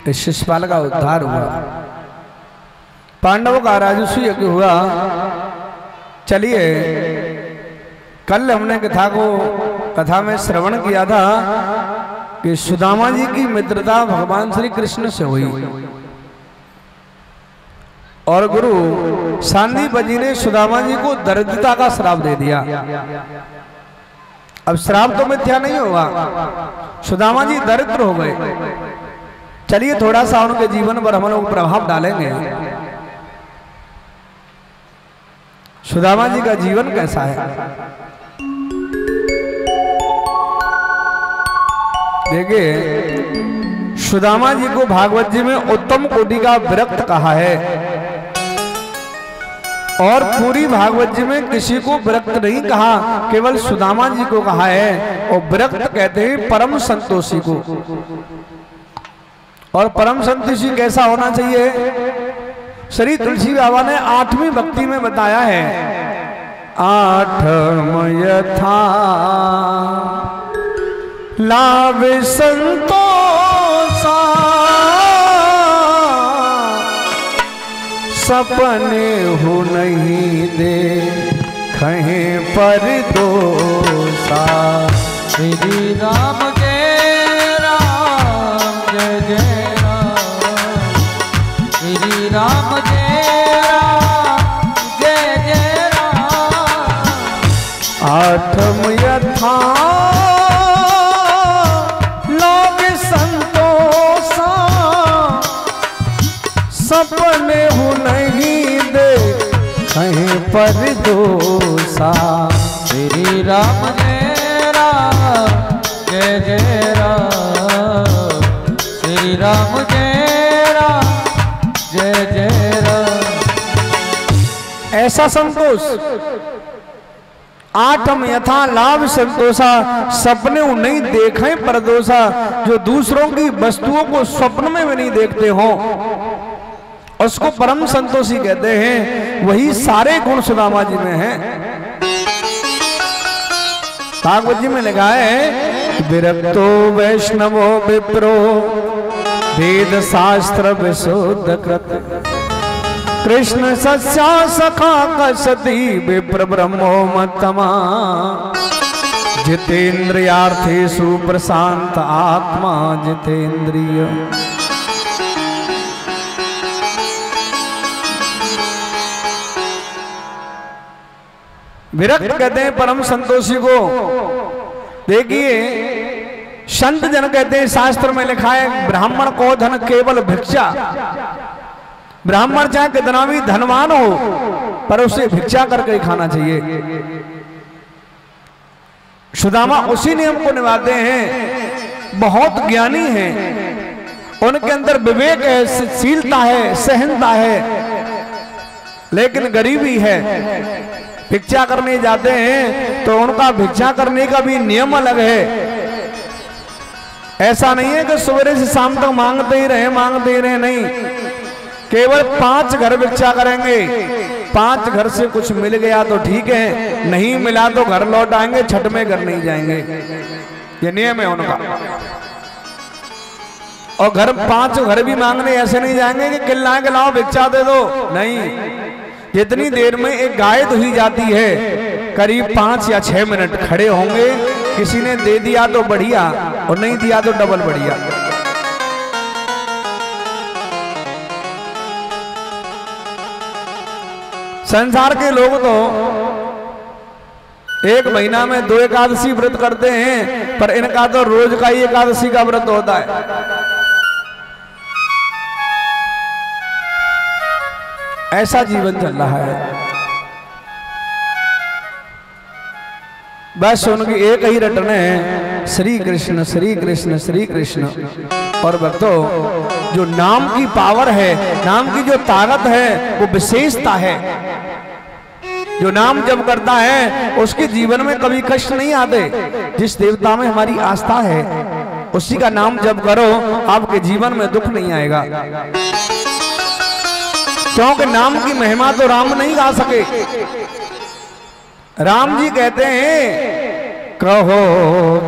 इस शिशुपाल का उद्धार हुआ। पांडवों का राजस्व यज्ञ हुआ। चलिए, कल हमने कथा में श्रवण किया था कि सुदामा जी की मित्रता भगवान श्री कृष्ण से हुई और गुरु सांदीप जी ने सुदामा जी को दरिद्रता का श्राप दे दिया। अब श्राप तो मिथ्या नहीं होगा, सुदामा जी दरिद्र हो गए। चलिए थोड़ा सा उनके जीवन पर हम लोग प्रभाव डालेंगे। सुदामा जी का जीवन कैसा है देखिए। सुदामा जी को भागवत जी में उत्तम कोटि का विरक्त कहा है और पूरी भागवत जी में किसी को विरक्त नहीं कहा, केवल सुदामा जी को कहा है। और विरक्त कहते हैं परम संतोषी को। और परम संतोषी कैसा होना चाहिए? श्री तुलसी बाबा ने 8वीं भक्ति में बताया है। 8 यथा लाभ संतोषा सपने हो नहीं दे कहीं पर दोषा। श्री राम जय राम जय जय राम, श्री राम जय राम जय जय राम। 8 यथा सपने हो नहीं दे कहीं पर दोषा। श्री राम जय राम जय जय राम, श्री राम जय राम जय जय राम। ऐसा संतोष 8 यथा लाभ संतोषा सपने हो नहीं देखें पर दोषा। जो दूसरों की वस्तुओं को स्वप्न में भी नहीं देखते हो उसको परम संतोषी कहते हैं। वही सारे गुण सुदामा जी में हैं। भागवत जी में लिखा है विरक्तो वैष्णवो विप्रो वेद शास्त्र विशुद्ध कृत कृष्ण सस्या सखा कसती विप्र ब्रह्मो मत्तमा जितेन्द्रियार्थेषु प्रशांत आत्मा जितेन्द्रिय। विरक्त कहते हैं परम संतोषी को। देखिए संत जन कहते हैं, शास्त्र में लिखा है ब्राह्मण को धन केवल भिक्षा। ब्राह्मण चाहे कितना भी धनवान हो पर उसे भिक्षा करके खाना चाहिए। सुदामा उसी नियम को निभाते हैं। बहुत ज्ञानी हैं, उनके अंदर विवेक है, शीलता है, सहनता है, लेकिन गरीबी है। भिक्षा करने जाते हैं तो उनका भिक्षा करने का भी नियम अलग है। ऐसा नहीं है कि सवेरे से शाम तक मांगते ही रहे, नहीं। केवल 5 घर भिक्षा करेंगे। 5 घर से कुछ मिल गया तो ठीक है, नहीं मिला तो घर लौट आएंगे, छठ में घर नहीं जाएंगे। ये नियम है उनका। और 5 घर भी मांगने ऐसे नहीं जाएंगे कि किल्ला के लाओ भिक्षा दे दो, नहीं। जितनी देर में एक गाय दुही जाती है करीब 5 या 6 मिनट खड़े होंगे। किसी ने दे दिया तो बढ़िया और नहीं दिया तो डबल बढ़िया। संसार के लोग तो 1 महीना में 2 एकादशी व्रत करते हैं, पर इनका तो रोज का ही एकादशी का व्रत होता है। ऐसा जीवन चल रहा है। बस उनकी एक ही रटन है, श्री कृष्ण श्री कृष्ण श्री कृष्ण। और भक्तों, जो नाम की पावर है, नाम की जो ताकत है, वो विशेषता है। जो नाम जप करता है उसके जीवन में कभी कष्ट नहीं आते। जिस देवता में हमारी आस्था है उसी का नाम जप करो, आपके जीवन में दुख नहीं आएगा। क्योंकि नाम की महिमा तो राम नहीं गा सके। राम जी कहते हैं, कहो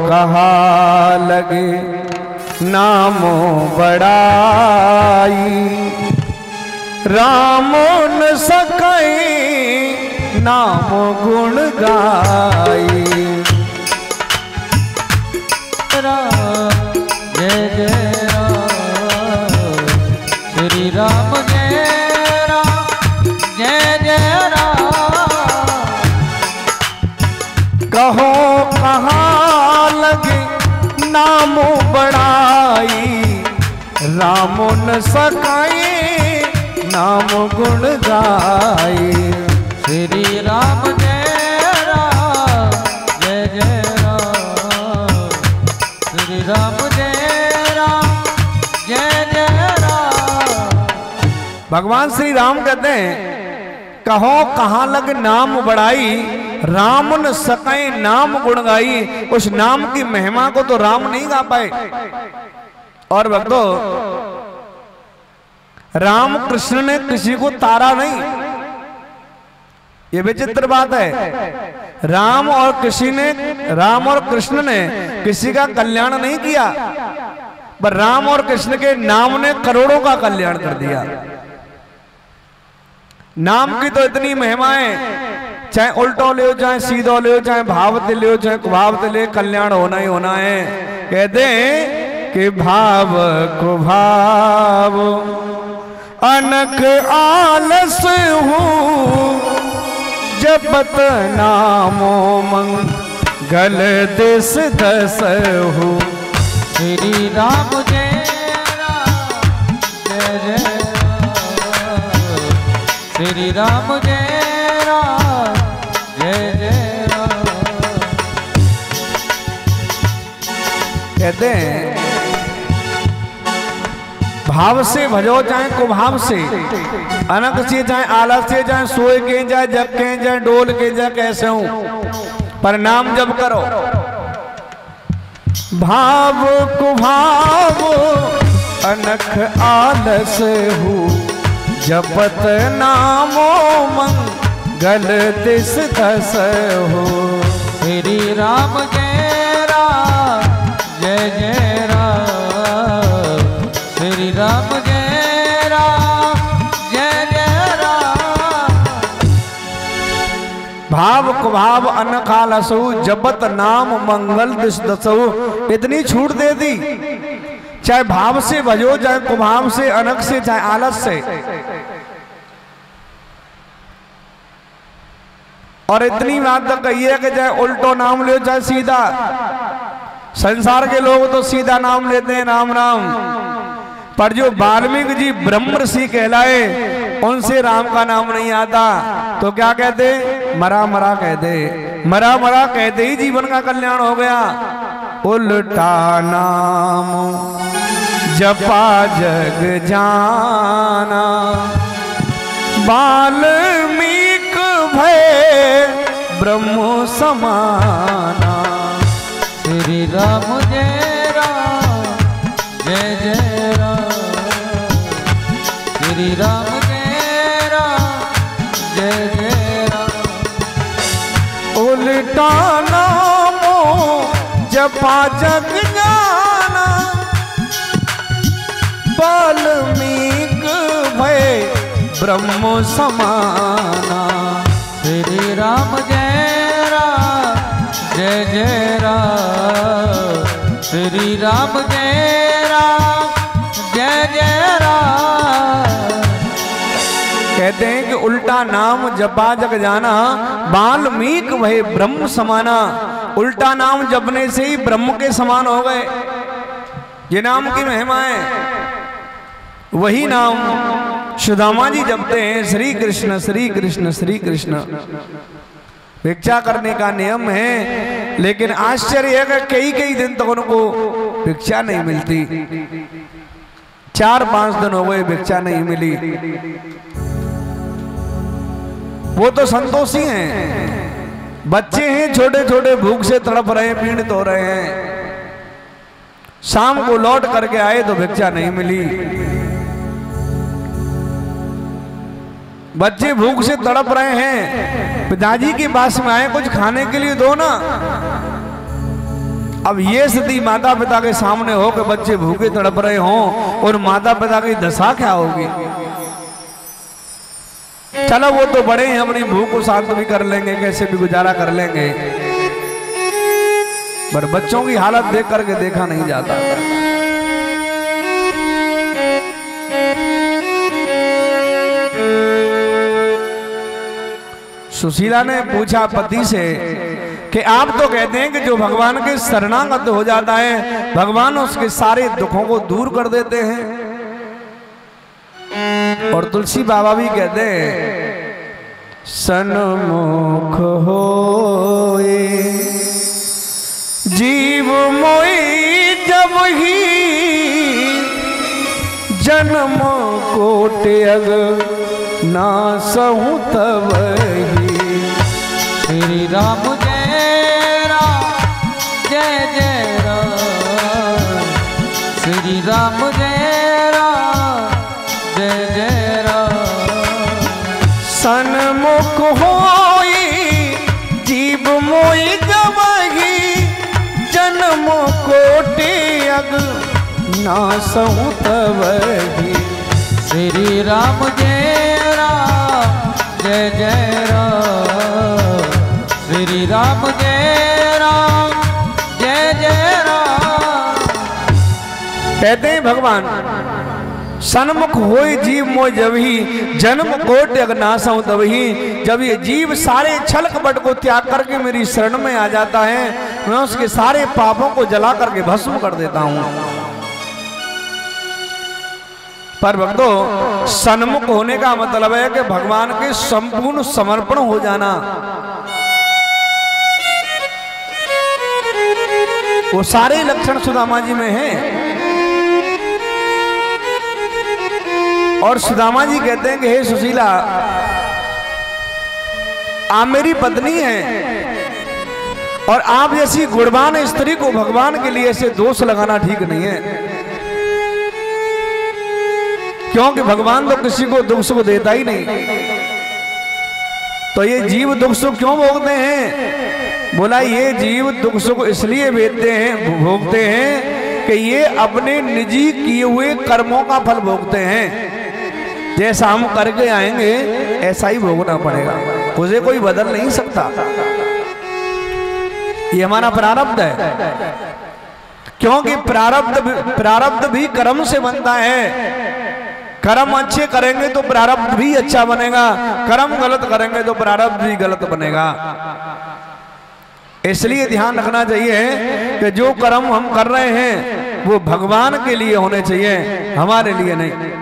कहा लगे नामो बड़ाई, राम न सकाई नाम गुण गाई। जय जय राम श्री राम जय राम जय जय राम। कहो कहाँ लगे नाम बड़ाई, राम न सकाई नाम गुण गाई। श्री राम जय राम जय जय राम श्री राम जय राम जय जय राम। भगवान श्री राम कहते हैं कहो कहाँ लग नाम बड़ाई, राम न सकाए नाम गुण गाई। उस नाम की महिमा को तो राम नहीं गा पाए। और भक्तों, राम कृष्ण ने किसी को तारा नहीं, ये विचित्र बात है। राम और कृष्ण ने किसी का कल्याण नहीं किया, पर राम और कृष्ण के नाम ने करोड़ों का कल्याण कर दिया। नाम की तो इतनी महिमा है, चाहे उल्टो ले चाहे सीधो ले, चाहे भावते ले चाहे कुभावते ले, कल्याण होना ही होना है। कहते हैं कि भाव कुभाव अनक आलस हूँ, जपत नामो मंगल दिस दस हूँ। श्री राम जय राम जय जय राम श्री राम जय राम जय जय राम। कहते हैं भाव से भजो चाहे कुभाव से, अनक से चाहे आलस से, चाहे सोए के चाहे जग के चाहे डोल के चाहे कैसे हूं, पर नाम जब करो। भाव कुभाव अनक आलस हूँ, जपत नामो मंगल दिस दस हो। श्री राम जय राम जय जय राम श्री राम जय राम जय जय राम। भाव कुभाव अनक आलस हूँ, जपत नाम मंगल दिस दस हो। इतनी छूट दे दी, चाहे भाव से भजो, चाहे कुभाव से, अनक से, चाहे आलस से। और इतनी बात तो कही है कि चाहे उल्टो नाम ले चाहे सीधा। संसार के लोग तो सीधा नाम लेते हैं राम राम, पर जो वाल्मीकि जी ब्रह्म ऋषि कहलाए उनसे राम का नाम नहीं आता तो क्या कहते? मरा मरा कहते। मरा मरा कहते ही जीवन का कल्याण हो गया। उल्टा नाम जपा जग जाना, वाल्मीक भय ब्रह्म समाना। श्री राम जय राम जय जय राम श्री राम जय राम जय जय राम। उल्टा नामो जपा जग जाना, वाल्मीक भय ब्रह्म समाना। श्री राम जय राम जय जय राम श्री राम जय राम जय जय राम। कहते हैं कि उल्टा नाम जपा जग जाना, वाल्मीक भय ब्रह्म समाना। उल्टा नाम जपने से ही ब्रह्म के समान हो गए। ये नाम की महिमा है। वही नाम सुदामा जी जपते हैं, श्री कृष्ण श्री कृष्ण श्री कृष्ण। भिक्षा करने का नियम है, लेकिन आश्चर्य है कि कई कई दिन तक उनको भिक्षा नहीं मिलती। 4-5 दिन हो गए भिक्षा नहीं मिली। वो तो संतोषी हैं, बच्चे हैं छोटे छोटे, भूख से तड़प रहे हैं, पीड़ित हो रहे हैं। शाम को लौट करके आए तो भिक्षा नहीं मिली। बच्चे भूख से तड़प रहे हैं, पिताजी के पास में आए, कुछ खाने के लिए दो ना। अब ये स्थिति माता पिता के सामने हो कि बच्चे भूखे तड़प रहे हों और माता पिता की दशा क्या होगी। चलो वो तो बड़े हैं, अपनी भूख को शांत भी कर लेंगे, कैसे भी गुजारा कर लेंगे, पर बच्चों की हालत देख करके देखा नहीं जाता। सुशीला ने पूछा पति से कि आप तो कहते हैं कि जो भगवान के शरणागत हो जाता है भगवान उसके सारे दुखों को दूर कर देते हैं, और तुलसी बाबा भी कहते हैं सन्मुख होए जीव मोई जब ही जन्म कोटि अग ना सहूं तब ही। श्री राम जय राम जय जय राम, श्री राम जय राम जय जय राम। सन्मुख होई जीव मोई जब ही जन्म कोटि अग ना सहूं तब ही। श्री राम जय राम जय जय राम, श्री राम जय राम जय जय राम। कहते हैं भगवान सन्मुख होई जीव मोय जब ही जन्म कोटि अग नासहूं तब ही। जब ये जीव सारे छल कपट को त्याग करके मेरी शरण में आ जाता है मैं उसके सारे पापों को जला करके भस्म कर देता हूं। पर भक्तों सन्मुख होने का मतलब है कि भगवान के संपूर्ण समर्पण हो जाना। वो सारे लक्षण सुदामा जी में हैं। और सुदामा जी कहते हैं कि हे सुशीला आप मेरी पत्नी हैं और आप जैसी गुणवान स्त्री को भगवान के लिए ऐसे दोष लगाना ठीक नहीं है, क्योंकि भगवान तो किसी को दुख सुख देता ही नहीं। तो ये जीव दुख सुख क्यों भोगते हैं? बोला ये जीव दुख सुख इसलिए भोगते हैं कि ये अपने निजी किए हुए कर्मों का फल भोगते हैं। जैसा हम करके आएंगे ऐसा ही भोगना पड़ेगा, उसे कोई बदल नहीं सकता। ये हमारा प्रारब्ध है, क्योंकि प्रारब्ध भी कर्म से बनता है। कर्म अच्छे करेंगे तो प्रारब्ध भी अच्छा बनेगा, कर्म गलत करेंगे तो प्रारब्ध भी गलत बनेगा। इसलिए ध्यान रखना चाहिए कि जो कर्म हम कर रहे हैं वो भगवान के लिए होने चाहिए, हमारे लिए नहीं।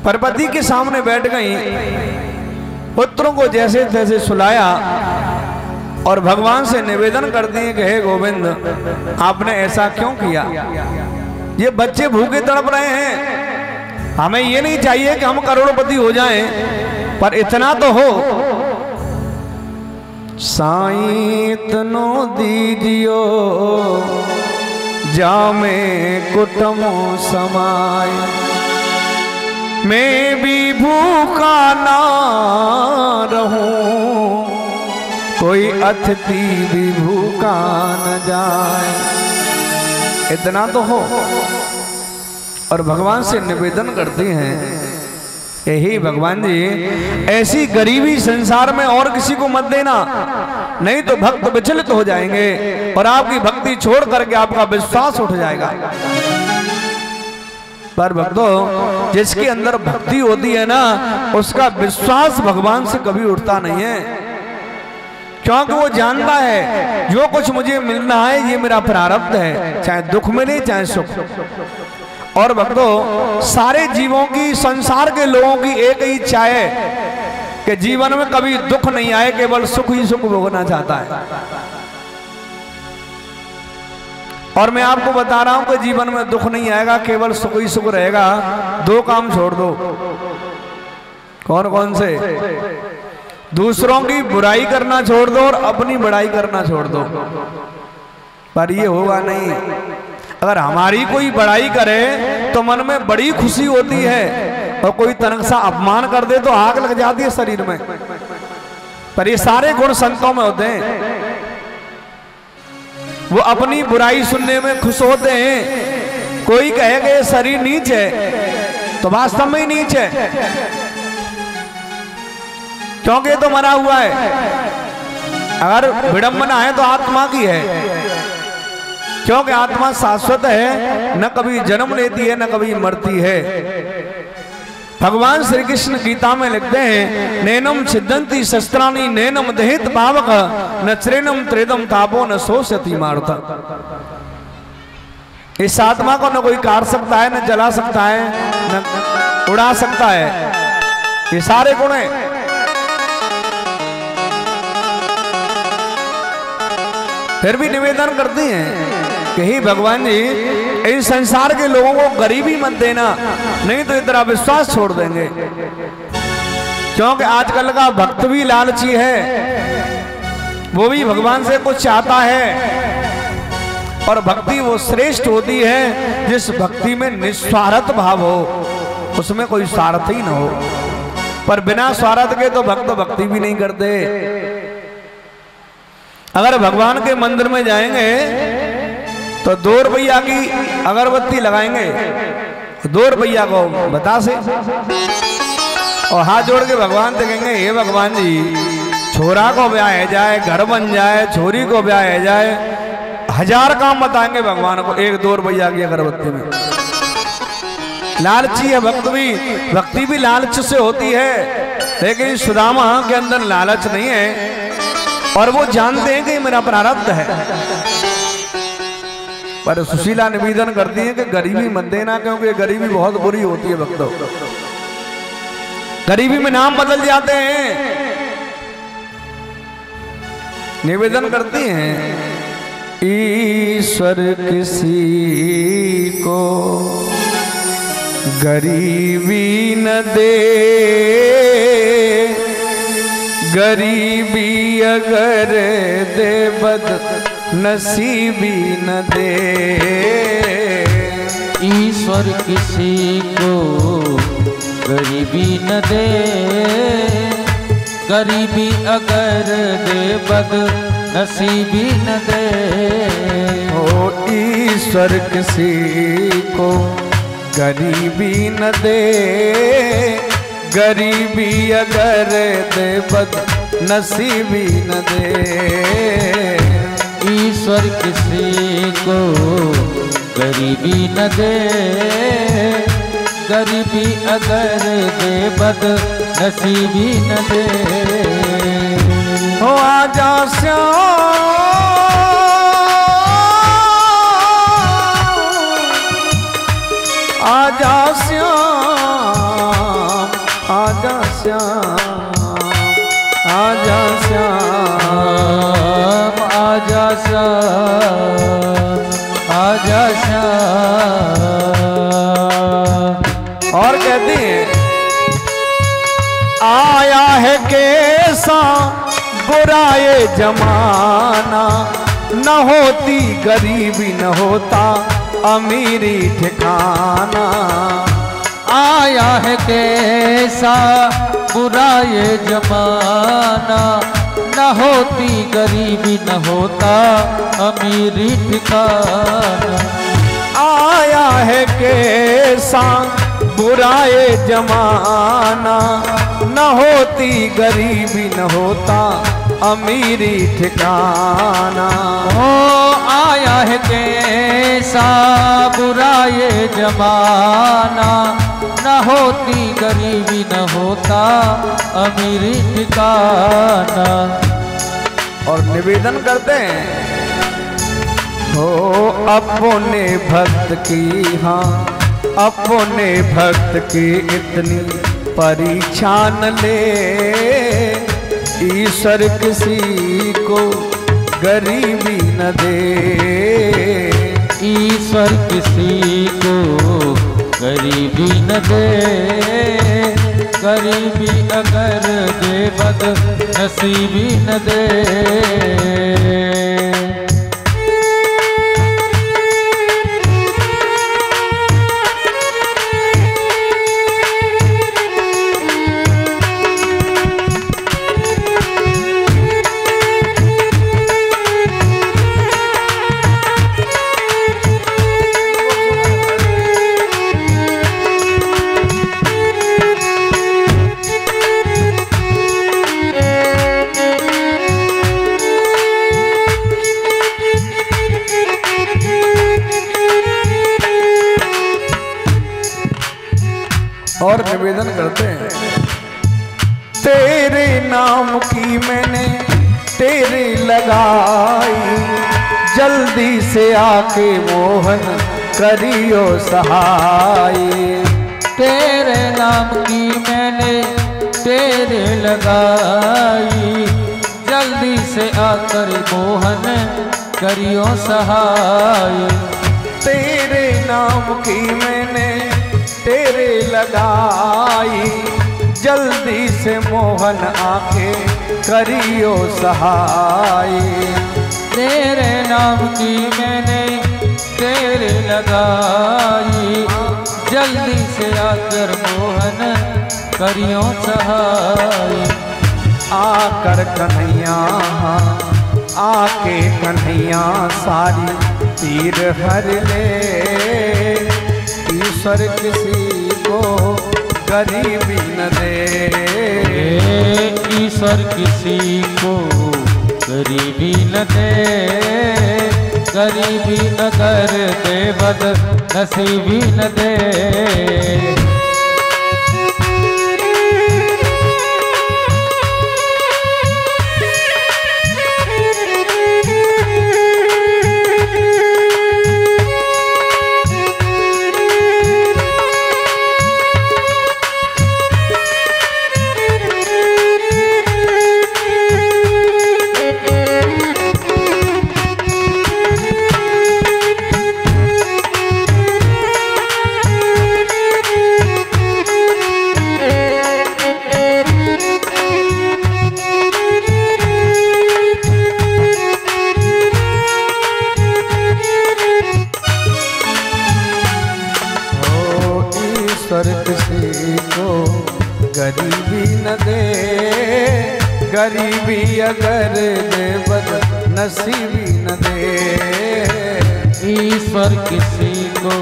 परपति के सामने बैठ गई, पुत्रों को जैसे तैसे सुलाया और भगवान से निवेदन करती हैं कि हे गोविंद आपने ऐसा क्यों किया? ये बच्चे भूखे तड़प रहे हैं, हमें ये नहीं चाहिए कि हम करोड़पति हो जाएं, पर इतना तो हो साईं इतनो दीजियो जामे कुटुमो समाए, मैं भी भूखा ना रहूं कोई अतिथि भी भूखा न जाए। इतना तो हो। और भगवान से निवेदन करते हैं यही भगवान जी ऐसी गरीबी संसार में और किसी को मत देना, नहीं तो भक्त विचलित हो जाएंगे और आपकी भक्ति छोड़ करके आपका विश्वास उठ जाएगा। पर भक्तों जिसके अंदर भक्ति होती है ना उसका विश्वास भगवान से कभी उठता नहीं है, क्योंकि वो जानता है जो कुछ मुझे मिलना है ये मेरा प्रारब्ध है, चाहे दुख मिले चाहे सुख। और भक्तों सारे जीवों की, संसार के लोगों की एक ही इच्छा है कि जीवन में कभी दुख नहीं आए, केवल सुख ही सुख भोगना चाहता है। और मैं आपको बता रहा हूं कि जीवन में दुख नहीं आएगा, केवल सुख ही सुख रहेगा। दो काम छोड़ दो। कौन कौन से? दूसरों की बुराई करना छोड़ दो और अपनी बड़ाई करना छोड़ दो। पर ये होगा नहीं। अगर हमारी कोई बड़ाई करे तो मन में बड़ी खुशी होती है, और कोई तनक सा अपमान कर दे तो आग लग जाती है शरीर में। पर ये सारे गुण संतों में होते हैं। वो अपनी बुराई सुनने में खुश होते हैं। कोई कहेगा ये शरीर नीच है तो वास्तव में ही नीच है, क्योंकि ये तो मरा हुआ है। अगर विडंबना है तो आत्मा की है, क्योंकि आत्मा शाश्वत है, न कभी जन्म लेती है न कभी मरती है। भगवान श्री कृष्ण गीता में लिखते हैं, नैनम छिदंती शस्त्राणी नैनम दहित पावक न त्रेनम त्रेदम तापो न शोषयति मारुता। इस आत्मा को न कोई काट सकता है, न जला सकता है, न उड़ा सकता है। ये सारे गुण हैं। फिर भी निवेदन करती हैं कि हे भगवान जी, इस संसार के लोगों को गरीबी मत देना, नहीं तो इतना विश्वास छोड़ देंगे। क्योंकि आजकल का भक्त भी लालची है, वो भी भगवान से कुछ चाहता है। और भक्ति वो श्रेष्ठ होती है जिस भक्ति में निस्वार्थ भाव हो, उसमें कोई स्वार्थ ही ना हो। पर बिना स्वार्थ के तो भक्त भक्ति भी नहीं करते। अगर भगवान के मंदिर में जाएंगे तो 2 रुपया की अगरबत्ती लगाएंगे, 2 रुपया को बतासे, और हाथ जोड़ के भगवान से कहेंगे, हे भगवान जी, छोरा को ब्याह जाए, घर बन जाए, छोरी को ब्याह जाए, 1000 काम बताएंगे भगवान को 1-2 रुपया की अगरबत्ती में। लालची है भक्त भी, भक्ति भी लालच से होती है। लेकिन सुदामा के अंदर लालच नहीं है, और वो जानते हैं कि मेरा प्रारब्ध है। पर सुशीला निवेदन करती है कि गरीबी मत देना, क्योंकि गरीबी बहुत बुरी होती है भक्तों। गरीबी में नाम बदल जाते हैं। निवेदन करती हैं, ईश्वर किसी को गरीबी न दे, गरीबी अगर दे बद नसीबी न दे। ईश्वर किसी को गरीबी न दे, गरीबी अगर दे बद नसीबी न दे। ओ ईश्वर किसी को गरीबी न दे, गरीबी अगर दे बद नसीबी न दे। ईश्वर किसी को गरीबी न दे, गरीबी अगर दे बद नसीबी न दे। हो आजा श्याम, आजा श्याम, आजा श्याम, आजा श्याम, आजा श्याम, आजा श्याम। और कहती है, आया है कैसा बुरा ये जमाना, न होती गरीबी न होता अमीरी ठिकाना। आया है कैसा बुरा ये जमाना, न होती गरीबी न होता अमीरी ठिकाना। आया है कैसा बुरा ये जमाना, न होती गरीबी न होता अमीरी ठिकाना। ओ आया है कैसा बुरा ये जमाना, न होती गरीबी न होता अमीरी ठिकाना। और निवेदन करते हैं, हो अपने भक्त की, हाँ अपने भक्त की इतनी परीक्षा न ले, ईश्वर किसी को गरीबी न दे। ईश्वर किसी को गरीबी न दे, गरीबी अगर दे बद नसीबी न दे। और निवेदन करते हैं, तेरे नाम की मैंने तेरे लगाई, जल्दी से आके मोहन करियो सहाय। तेरे नाम की मैंने तेरे लगाई, जल्दी से आकर मोहन करियो सहाय। तेरे नाम की मैंने तेरे लगाई, जल्दी से मोहन आके करियो सहाय। तेरे नाम की मैंने तेरे लगाई, जल्दी से आकर मोहन करियो सहाय। आकर कन्हैया आके कन्हैया सारी पीर हर ले, ईश्वर किसी को गरीबी न दे। ईश्वर किसी को गरीबी न दे, गरीबी अगर दे बद नसीबी न दे। किसी को गरीबी न दे, गरीबी अगर दे बद नसीबी न दे। ईश्वर किसी को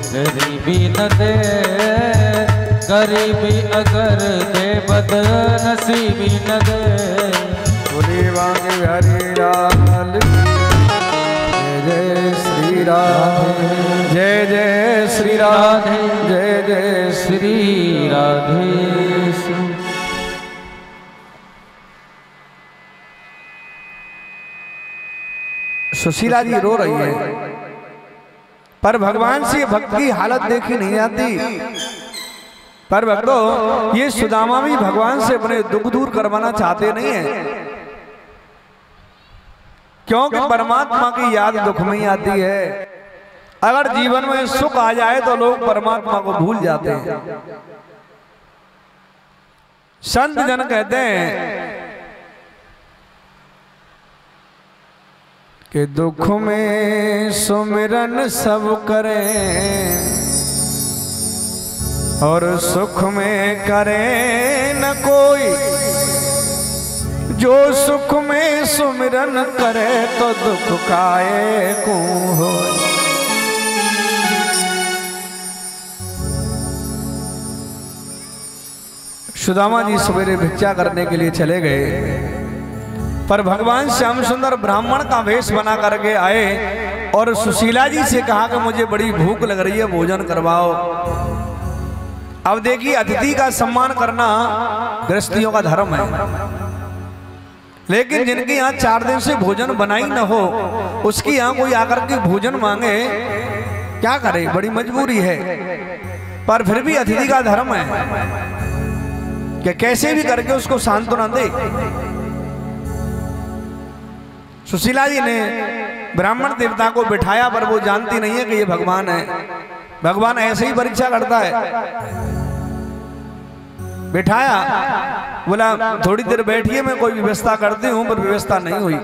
गरीबी न दे, गरीबी अगर दे बद नसीबी न दे। बोले वांगे हरि लाल जय श्री राधे, जय जय श्री राधे, जय जय श्री राधे। सुशीला जी रो रही है, पर भगवान से भक्त की हालत देखी नहीं जाती। पर भक्तों, ये सुदामा भी भगवान से अपने दुख दूर करवाना चाहते नहीं है, क्योंकि परमात्मा की याद दुख में ही आती है। अगर जीवन में सुख आ जाए तो लोग परमात्मा को भूल जाते हैं। संत जन कहते हैं कि दुख में सुमिरन सब करें और सुख में करे न कोई, जो सुख में सुमिरन करे तो दुख काहे को हो। सुदामा जी सवेरे भिक्षा करने के लिए चले गए, पर भगवान श्याम सुंदर ब्राह्मण का वेश बना करके आए और सुशीला जी से कहा कि मुझे बड़ी भूख लग रही है, भोजन करवाओ। अब देखिए, अतिथि का सम्मान करना गृहस्थियों का धर्म है, लेकिन जिनके यहाँ 4 दिन से भोजन बना ही न हो, उसकी यहाँ कोई आकर के भोजन मांगे, क्या करे, बड़ी मजबूरी है। पर फिर भी अतिथि का धर्म है कि कैसे भी करके उसको सांत्वना दे। सुशीला जी ने ब्राह्मण देवता को बिठाया, पर वो जानती नहीं है कि ये भगवान है। भगवान ऐसे ही परीक्षा करता है। बिठाया, बोला थोड़ी देर बैठिए, मैं कोई व्यवस्था करती हूँ, पर व्यवस्था नहीं हुई।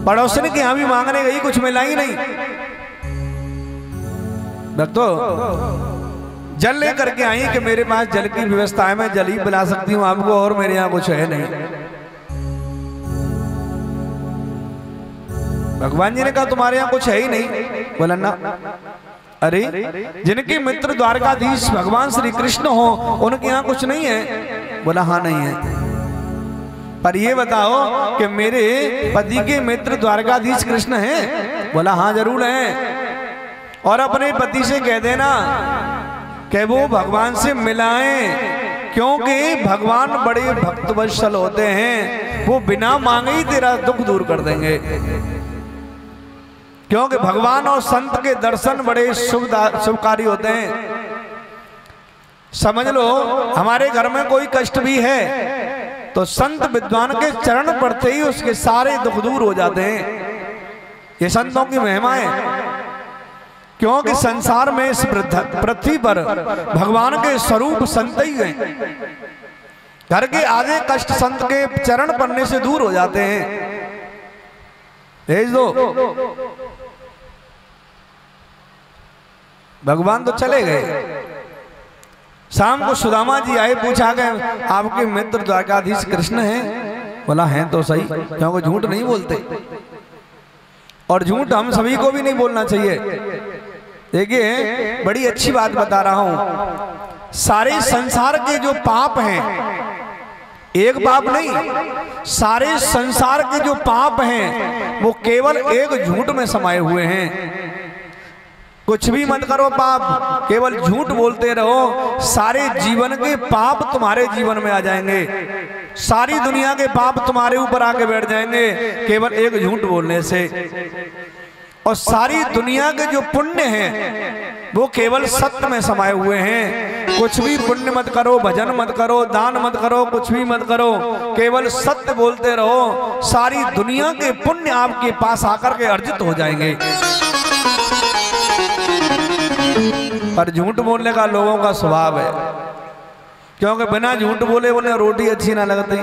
पड़ोसन के यहाँ भी मांगने गई, कुछ मिला ही नहीं। तो जल लेकर के आई कि मेरे पास जल की व्यवस्था है, मैं जल ही पिला सकती हूँ आपको, और मेरे यहाँ कुछ है नहीं। भगवान जी ने कहा तुम्हारे यहाँ कुछ है ही नहीं? बोला ना। अरे जिनके मित्र द्वारकाधीश भगवान श्री कृष्ण हो, उनके यहाँ कुछ नहीं है? बोला हाँ नहीं है। पर ये बताओ कि मेरे पति के मित्र द्वारकाधीश कृष्ण हैं? बोला हाँ जरूर हैं। और अपने पति से कह देना कि वो भगवान से मिलाएं, क्योंकि भगवान बड़े भक्तवत्सल होते हैं, वो बिना मांगे ही तेरा दुख दूर कर देंगे। क्योंकि भगवान और संत के दर्शन बड़े शुभकारी होते हैं। समझ लो, हमारे घर में कोई कष्ट भी है तो संत विद्वान के चरण पड़ते ही उसके सारे दुख दूर हो जाते हैं। ये संतों की महिमा है। क्योंकि संसार में इस पृथ्वी पर भगवान के स्वरूप संत ही हैं। घर के आधे कष्ट संत के चरण पड़ने से दूर हो जाते हैं। भेज दो। भगवान तो चले गए। शाम को सुदामा जी आए, पूछा गए आपके मित्र द्वारकाधीश कृष्ण हैं? बोला हैं तो सही, क्योंकि झूठ नहीं बोलते और झूठ हम सभी को भी नहीं बोलना चाहिए। देखिए, बड़ी अच्छी बात बता रहा हूं। सारे संसार के जो पाप हैं, एक पाप नहीं, सारे संसार के जो पाप हैं वो केवल एक झूठ में समाये हुए हैं। कुछ भी मत करो पाप, केवल झूठ बोलते रहो, सारे जीवन के पाप तुम्हारे जीवन में आ जाएंगे। सारी दुनिया के पाप तुम्हारे ऊपर आके बैठ जाएंगे केवल एक झूठ बोलने से। और सारी दुनिया के जो पुण्य हैं वो केवल सत्य में समाये हुए हैं। कुछ भी पुण्य मत करो, भजन मत करो, दान मत करो, कुछ भी मत करो, केवल सत्य बोलते रहो। सारी दुनिया के पुण्य आपके पास आकर के अर्जित हो जाएंगे। पर झूठ बोलने का लोगों का स्वभाव है, क्योंकि बिना झूठ बोले उन्हें रोटी अच्छी ना लगती।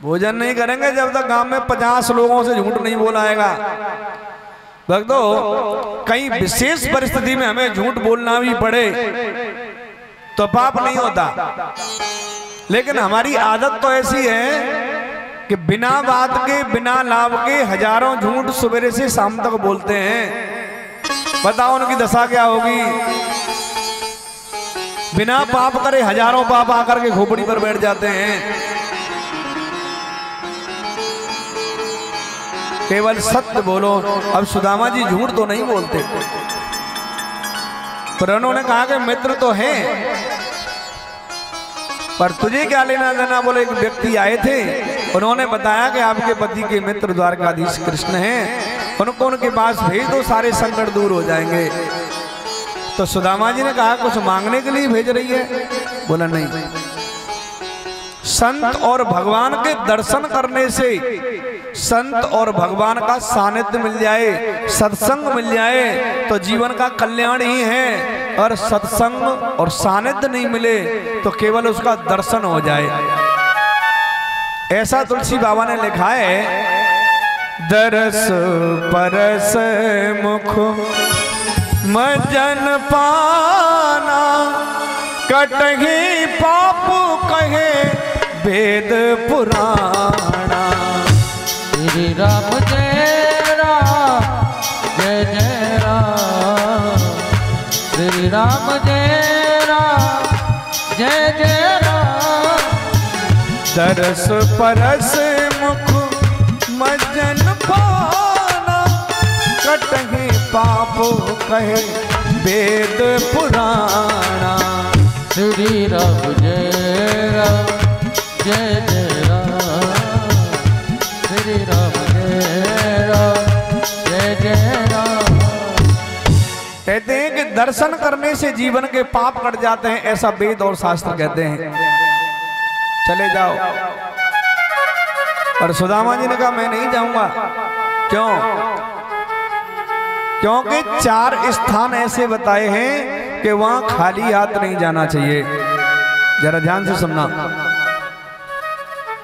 भोजन नहीं करेंगे जब तक गांव में 50 लोगों से झूठ नहीं बोलाएगा। भक्तों, कहीं विशेष परिस्थिति में हमें झूठ बोलना भी पड़े तो पाप नहीं होता, लेकिन हमारी आदत तो ऐसी है कि बिना बात के, बिना लाभ के हजारों झूठ सवेरे से शाम तक बोलते हैं। बताओ उनकी दशा क्या होगी। बिना पाप करे हजारों पाप आकर के खोपड़ी पर बैठ जाते हैं। केवल सत्य बोलो। अब सुदामा जी झूठ तो नहीं बोलते, पर उन्होंने कहा कि मित्र तो हैं, पर तुझे क्या लेना देना। बोले एक व्यक्ति आए थे, उन्होंने बताया कि आपके पति के मित्र द्वारकाधीश कृष्ण हैं, उनको उनके पास भेज दो, सारे संकट दूर हो जाएंगे। तो सुदामा जी ने कहा कुछ मांगने के लिए भेज रही है? बोला नहीं, संत और भगवान के दर्शन करने से, संत और भगवान का सानिध्य मिल जाए, सत्संग मिल जाए तो जीवन का कल्याण ही है। और सत्संग और सानिध्य नहीं मिले तो केवल उसका दर्शन हो जाए। ऐसा तुलसी बाबा ने लिखा है, दरस परस मुख मजन पाना, कटही पाप कहे वेद पुराणा। श्री राम जय राम, जय जय राम। श्री राम जय राम, जय जय राम। दरस परस मुख मजन पाना, कटही पाप कहे वेद पुराणा। श्री राम जय राम, जय जय राम। श्री राम जय राम, जय जय राम। कहते हैं कि दर्शन करने से जीवन के पाप कट जाते हैं, ऐसा वेद और शास्त्र कहते हैं। चले जाओ। पर सुदामा जी ने कहा मैं नहीं जाऊंगा। क्यों? क्योंकि 4 स्थान ऐसे बताए हैं कि वहां खाली हाथ नहीं जाना चाहिए। जरा ध्यान से सुनना।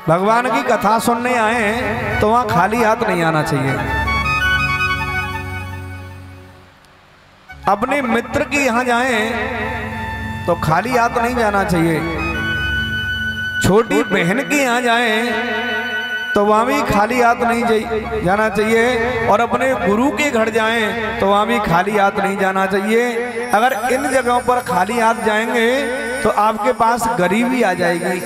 भगवान की कथा सुनने आए हैं तो वहां खाली हाथ नहीं आना चाहिए। अपने मित्र के यहां जाएं तो खाली हाथ नहीं जाना चाहिए। छोटी बहन के यहां जाएं तो वहां भी खाली हाथ नहीं जाना चाहिए। और अपने गुरु के घर जाएं तो वहां भी खाली हाथ नहीं जाना चाहिए। अगर इन जगहों पर खाली हाथ जाएंगे तो आपके पास गरीबी आ जाएगी।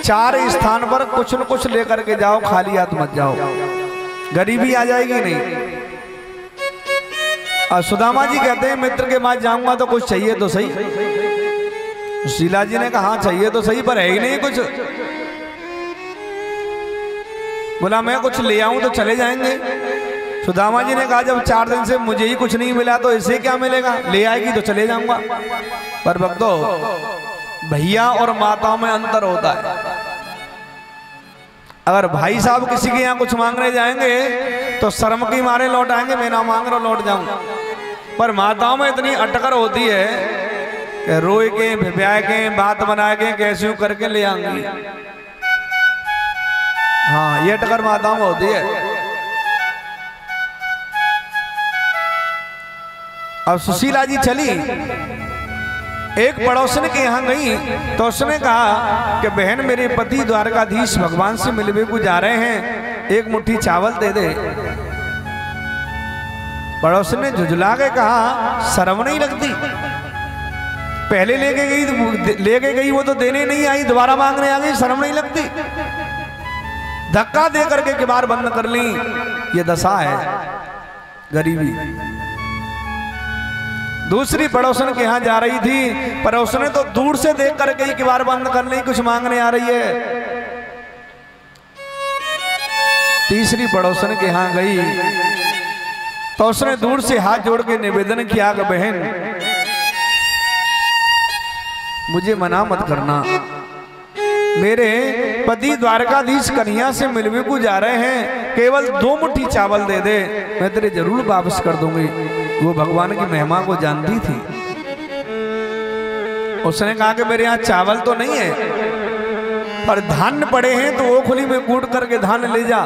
4 स्थान पर कुछ न कुछ लेकर के जाओ, खाली हाथ मत जाओ, गरीबी आ जाएगी नहीं। और सुदामा जी कहते हैं मित्र के पास जाऊंगा तो कुछ चाहिए तो सही। शीला जी ने कहा हाँ चाहिए तो सही, पर है ही नहीं कुछ। बोला मैं कुछ ले आऊं तो चले जाएंगे। सुदामा जी ने कहा जब 4 दिन से मुझे ही कुछ नहीं मिला तो इसे क्या मिलेगा, ले आएगी तो चले जाऊंगा। पर भक्तों, भैया और माताओं में अंतर होता है। अगर भाई साहब किसी के यहाँ कुछ मांगने जाएंगे तो शर्म की मारे लौट आएंगे, मैं ना मांग रहा लौट जाऊं। पर माताओं में इतनी अटकर होती है कि रोए के भिप्या के बात बना के कैसे करके ले आएंगी। हाँ, ये अटकर माताओं में होती है। अब सुशीला जी चली, एक पड़ोसन के यहाँ गई तो उसने कहा कि बहन मेरे पति द्वारकाधीश भगवान से मिलने को जा रहे हैं, एक मुट्ठी चावल दे दे। पड़ोसन ने झुझला के कहा शर्म नहीं लगती, पहले लेके गई वो तो देने नहीं आई, दोबारा मांगने आ गई, शर्म नहीं लगती। धक्का दे करके किबार बंद कर ली। ये दशा है गरीबी। दूसरी पड़ोसन के यहाँ जा रही थी, पर उसने तो दूर से देख करके ही किबार बंद कर ली, कुछ मांगने आ रही है। तीसरी पड़ोसन के यहाँ गई तो उसने दूर से हाथ जोड़ के निवेदन किया कि बहन मुझे मना मत करना, मेरे पति द्वारकाधीश कन्हैया से मिलने को जा रहे हैं, केवल 2 मुट्ठी चावल दे दे, मैं तेरे जरूर वापस कर दूंगी। वो भगवान की महिमा को जानती थी। उसने कहा कि मेरे यहाँ चावल तो नहीं है, पर धान पड़े हैं तो ओखली में कूट करके धान ले जा।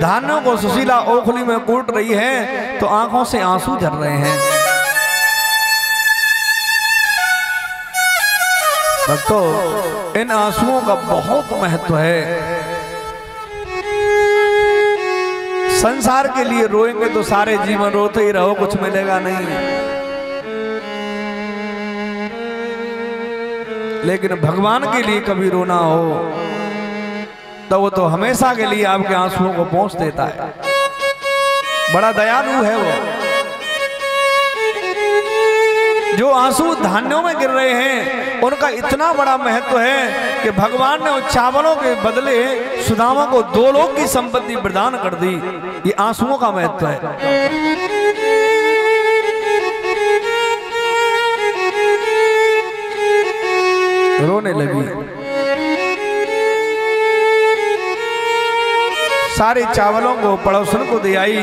धानों को सुशीला ओखली में कूट रही है तो आंखों से आंसू झर रहे हैं। भक्तों, इन आंसुओं का बहुत महत्व है। संसार के लिए रोएंगे तो सारे जीवन रोते ही रहो, कुछ मिलेगा नहीं। लेकिन भगवान के लिए कभी रोना हो तो वो तो हमेशा के लिए आपके आंसुओं को पोंछ देता है। बड़ा दयालु है वो। जो आंसू धान्यों में गिर रहे हैं उनका इतना बड़ा महत्व है कि भगवान ने उस चावलों के बदले सुदामा को 2 लोक की संपत्ति प्रदान कर दी। ये आंसुओं का महत्व है। रोने लगी। सारे चावलों को पड़ोसन को दे आई,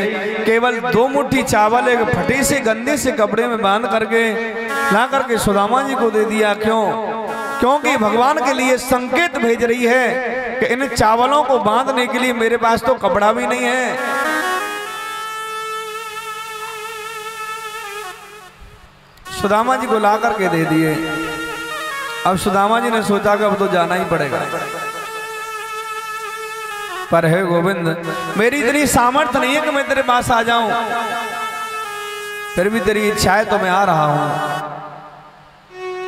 केवल 2 मुट्ठी चावल एक फटे से गंदे से कपड़े में बांध करके ला करके सुदामा जी को दे दिया। क्यों? क्योंकि भगवान के लिए संकेत भेज रही है कि इन चावलों को बांधने के लिए मेरे पास तो कपड़ा भी नहीं है। सुदामा जी को ला करके दे दिए। अब सुदामा जी ने सोचा कि अब तो जाना ही पड़ेगा, पर हे गोविंद मेरी इतनी सामर्थ्य नहीं है कि मैं तेरे पास आ जाऊं, फिर भी तेरी इच्छा है तो मैं आ रहा हूं।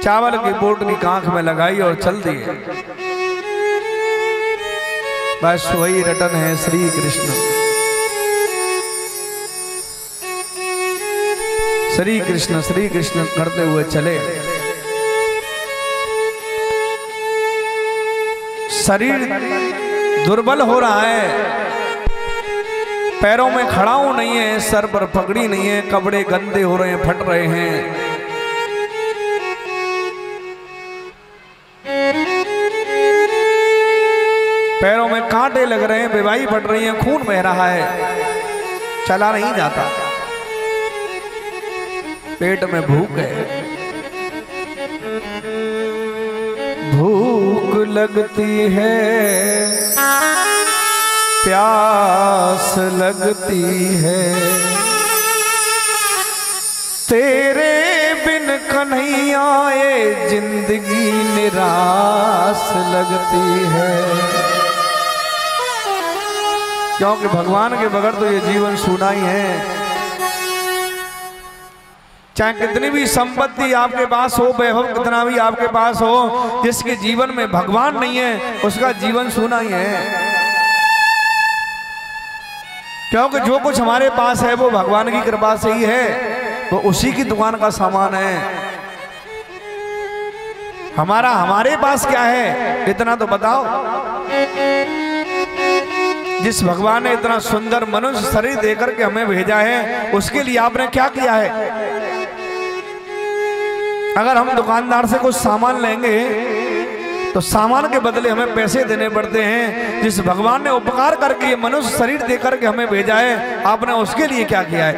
चावल की बोटनी कांख में लगाई और चल दिए। बस वही रटन है श्री कृष्ण। श्री कृष्ण करते हुए चले। शरीर दुर्बल हो रहा है, पैरों में खड़ाऊ नहीं है, सर पर पगड़ी नहीं है, कपड़े गंदे हो रहे हैं, फट रहे हैं। पैरों में कांटे लग रहे हैं, बेवाई फट रही है, खून बह रहा है, चला नहीं जाता। पेट में भूख है, भूख लगती है, प्यास लगती है, तेरे बिन कन्हैया ये जिंदगी निराश लगती है। क्योंकि भगवान के बगैर तो ये जीवन सूना ही है। चाहे कितनी भी संपत्ति आपके पास हो, वैभव कितना भी आपके पास हो, जिसके जीवन में भगवान नहीं है उसका जीवन सूना ही है। क्योंकि जो कुछ हमारे पास है वो भगवान की कृपा से ही है, वो उसी की दुकान का सामान है। हमारे पास क्या है इतना तो बताओ। जिस भगवान ने इतना सुंदर मनुष्य शरीर देकर के हमें भेजा है, उसके लिए आपने क्या किया है? अगर हम दुकानदार से कुछ सामान लेंगे तो सामान के बदले हमें पैसे देने पड़ते हैं। जिस भगवान ने उपकार करके ये मनुष्य शरीर देकर के हमें भेजा है, आपने उसके लिए क्या किया है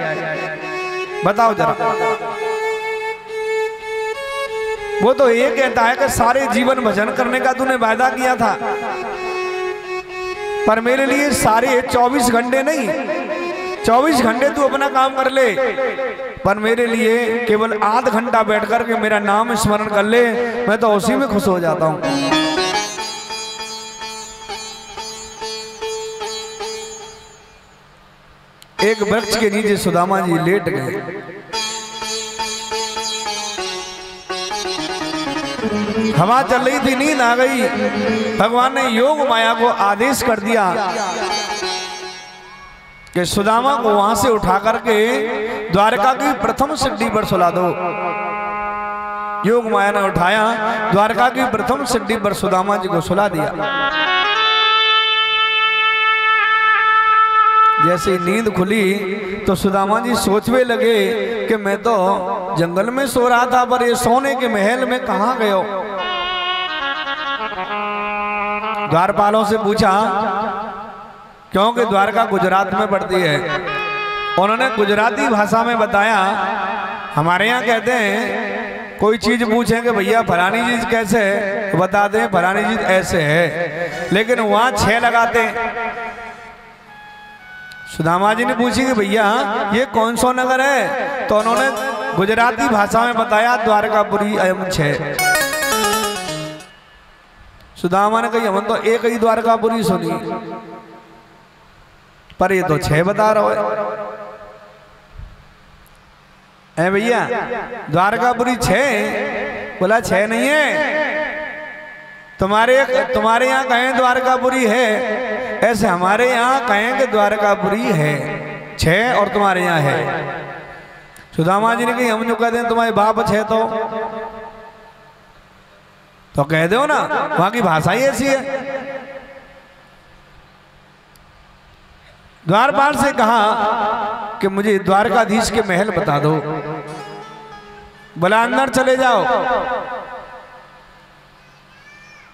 बताओ जरा। वो तो ये कहता है कि सारे जीवन भजन करने का तूने वायदा किया था, पर मेरे लिए सारे 24 घंटे नहीं, 24 घंटे तू अपना काम कर ले, पर मेरे लिए केवल आध घंटा बैठ करके मेरा नाम स्मरण कर ले, मैं तो उसी में खुश हो जाता हूं। एक वृक्ष के नीचे सुदामा जी लेट गए। हवा चल रही थी, नींद आ गई। भगवान ने योग माया को आदेश कर दिया कि सुदामा को वहां से उठा करके द्वारका की प्रथम सिद्धि पर सुला दो। योग माया ने उठाया, द्वारका की प्रथम सिद्धि पर सुदामा जी को सुला दिया। जैसे नींद खुली तो सुदामा जी सोचने लगे कि मैं तो जंगल में सो रहा था, पर ये सोने के महल में कहां गए हो? द्वारपालों से पूछा, क्योंकि द्वारका गुजरात में पड़ती है। उन्होंने गुजराती भाषा में बताया। हमारे यहाँ कहते हैं कोई चीज पूछें कि भैया फलानी चीज कैसे है, बता दें फलानी चीज ऐसे है, लेकिन वहां 6 लगाते हैं। सुदामा जी ने पूछी कि भैया ये कौन सा नगर है, तो उन्होंने गुजराती भाषा में बताया द्वारकापुरी अयम 6। सुदामा ने कही हम तो एक ही द्वारकापुरी सुनी, पर ये तो 6 बता रहे है भैया। द्वारकापुरी 6? बोला 6 नहीं है, तुम्हारे यहाँ कहें द्वारकापुरी है, ऐसे हमारे यहाँ कहें कि द्वारकापुरी है 6 और तुम्हारे यहाँ है। सुदामा जी ने कही हम जो कहते हैं तुम्हारे बाप 6 तो कह दो ना, वहां की भाषा ही ऐसी है। द्वारपाल से कहा कि मुझे द्वारकाधीश के महल बता दो। बोला अंदर चले जाओ।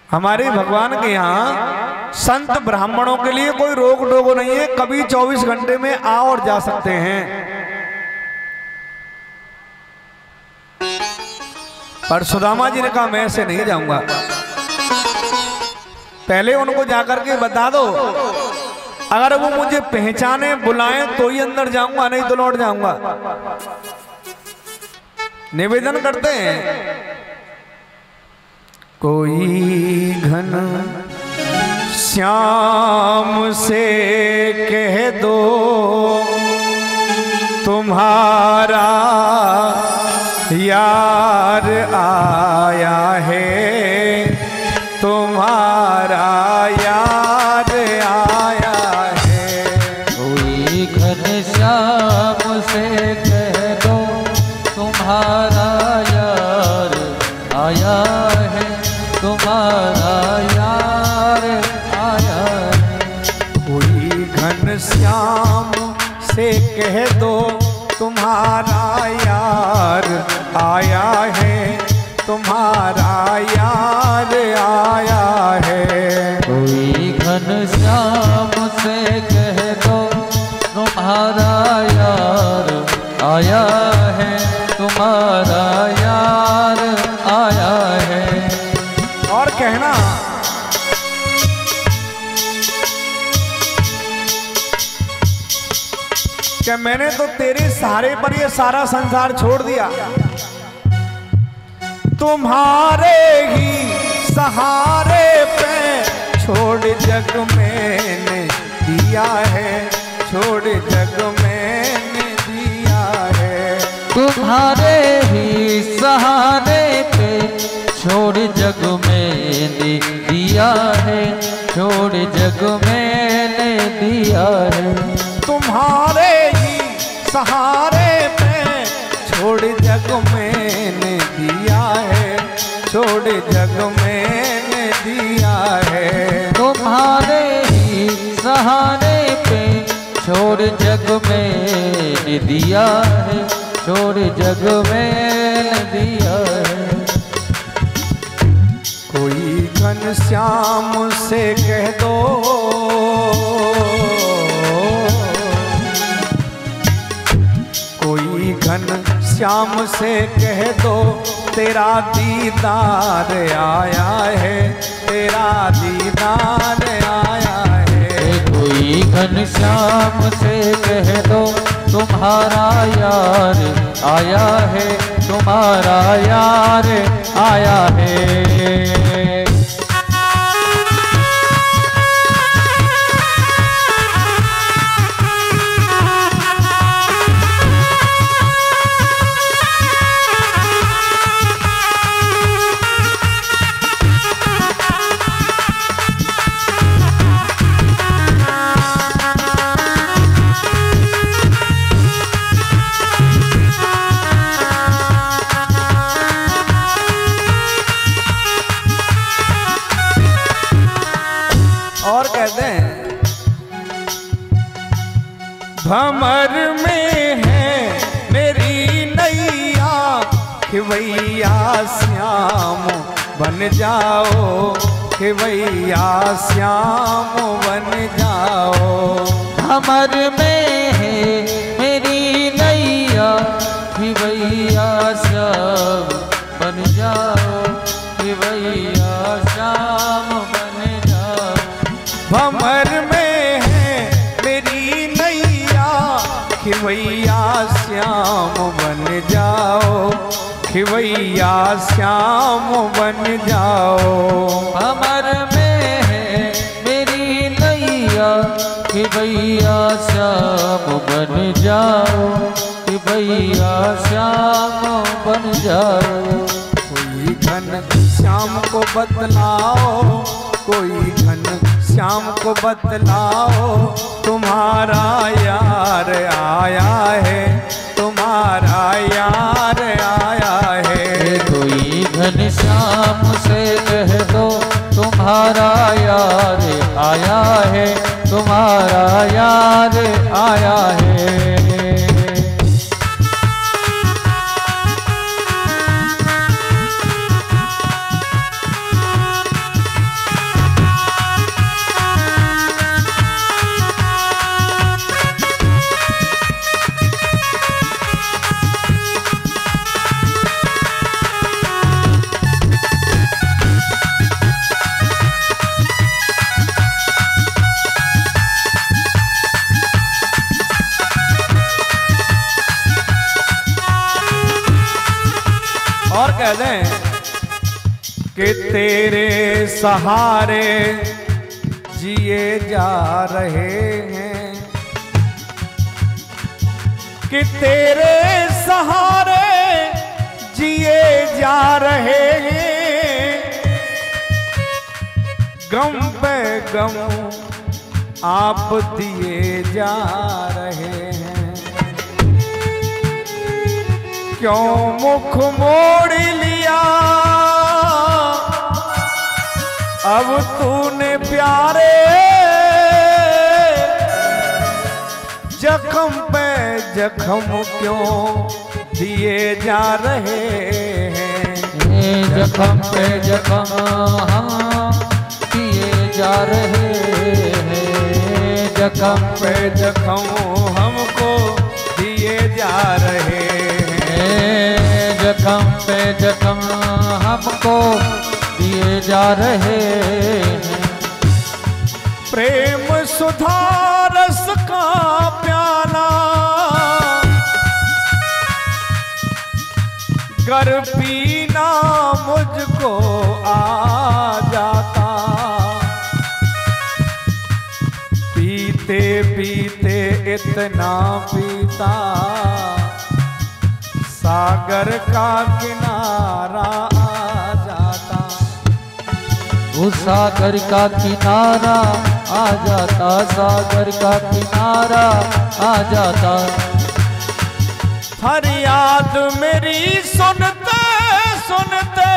हमारे भगवान के यहाँ संत ब्राह्मणों के लिए कोई रोक टोक नहीं है, कभी 24 घंटे में आ और जा सकते हैं। पर सुदामा जी ने कहा मैं ऐसे नहीं जाऊंगा, पहले उनको जाकर के बता दो, अगर वो मुझे पहचाने बुलाएं तो ही अंदर जाऊंगा, नहीं तो लौट जाऊंगा। निवेदन करते हैं, कोई घन श्याम से कह दो तुम्हारा यार आया है, तुम्हारा यार आया है। कोई घनश्याम से कह दो तुम्हारा यार आया है, तुम्हारा यार आया है। कोई घनश्याम से कह दो तुम्हारा यार आया है, तुम्हारा यार आया है। कोई घनश्याम से कह दो तुम्हारा यार आया है, तुम्हारा यार आया है। और कहना कि मैंने तो तेरे सहारे पर ये सारा संसार छोड़ दिया, तुम्हारे ही सहारे पे छोड़ जग मैंने दिया है, छोड़ जग मैंने दिया है। तुम्हारे ही सहारे पे छोड़ जग मैंने दिया है, छोड़ जग मैंने दिया है। तुम्हारे ही सहारे पे छोड़ जग मैंने दिया है, छोड़ जग मैंने दिया है। तुम्हारे ही सहारे पे छोड़ जग मैंने दिया है, छोड़ जग मैंने दिया है। कोई घनश्याम से कह दो, कोई घनश्याम से कह दो तेरा दीदार आया है, तेरा दीदार आया है। कोई घनश्याम से कह दो तुम्हारा यार आया है, तुम्हारा यार आया है। भंवर में है मेरी नैया, खिवैया श्याम बन जाओ, खिवैया श्याम बन जाओ। भंवर में है मेरी नैया, खिवैया श्याम बन जाओ, खिवैया श्याम बन जाओ। भंवर में है मेरी नैया, खिवैया श्याम बन जाओ, खिवैया श्याम बन जाओ। भंवर में है मेरी नैया, खिवैया श्याम बन जाओ, खिवैया श्याम बन जाओ। कोई घन श्याम को बतलाओ, कोई घन श्याम को बतलाओ, तुम्हारा यार आया है, तुम्हारा यार आया है। कोई घनश्याम से कह दो तुम्हारा यार आया है, तुम्हारा यार आया है। और कह दें कि तेरे सहारे जिए जा रहे हैं, कि तेरे सहारे जिए जा रहे हैं। गम पे गम आप दिए जा रहे हैं। क्यों मुख मोड़ लिया अब तूने प्यारे, जख्म पे जख्म क्यों दिए जा रहे हैं। जख्म पे जख्म हम दिए जा रहे हैं, जख्म पे जख्म हमको दिए जा रहे हैं। जख्म पे जख्म हमको दिए जा रहे हैं। प्रेम सुधा रस का प्याला गर पीना मुझको आ जाता, पीते पीते इतना पीता सागर का किनारा आ जाता। उस सागर का किनारा आ जाता, सागर का किनारा आ जाता। फरियाद मेरी सुनते सुनते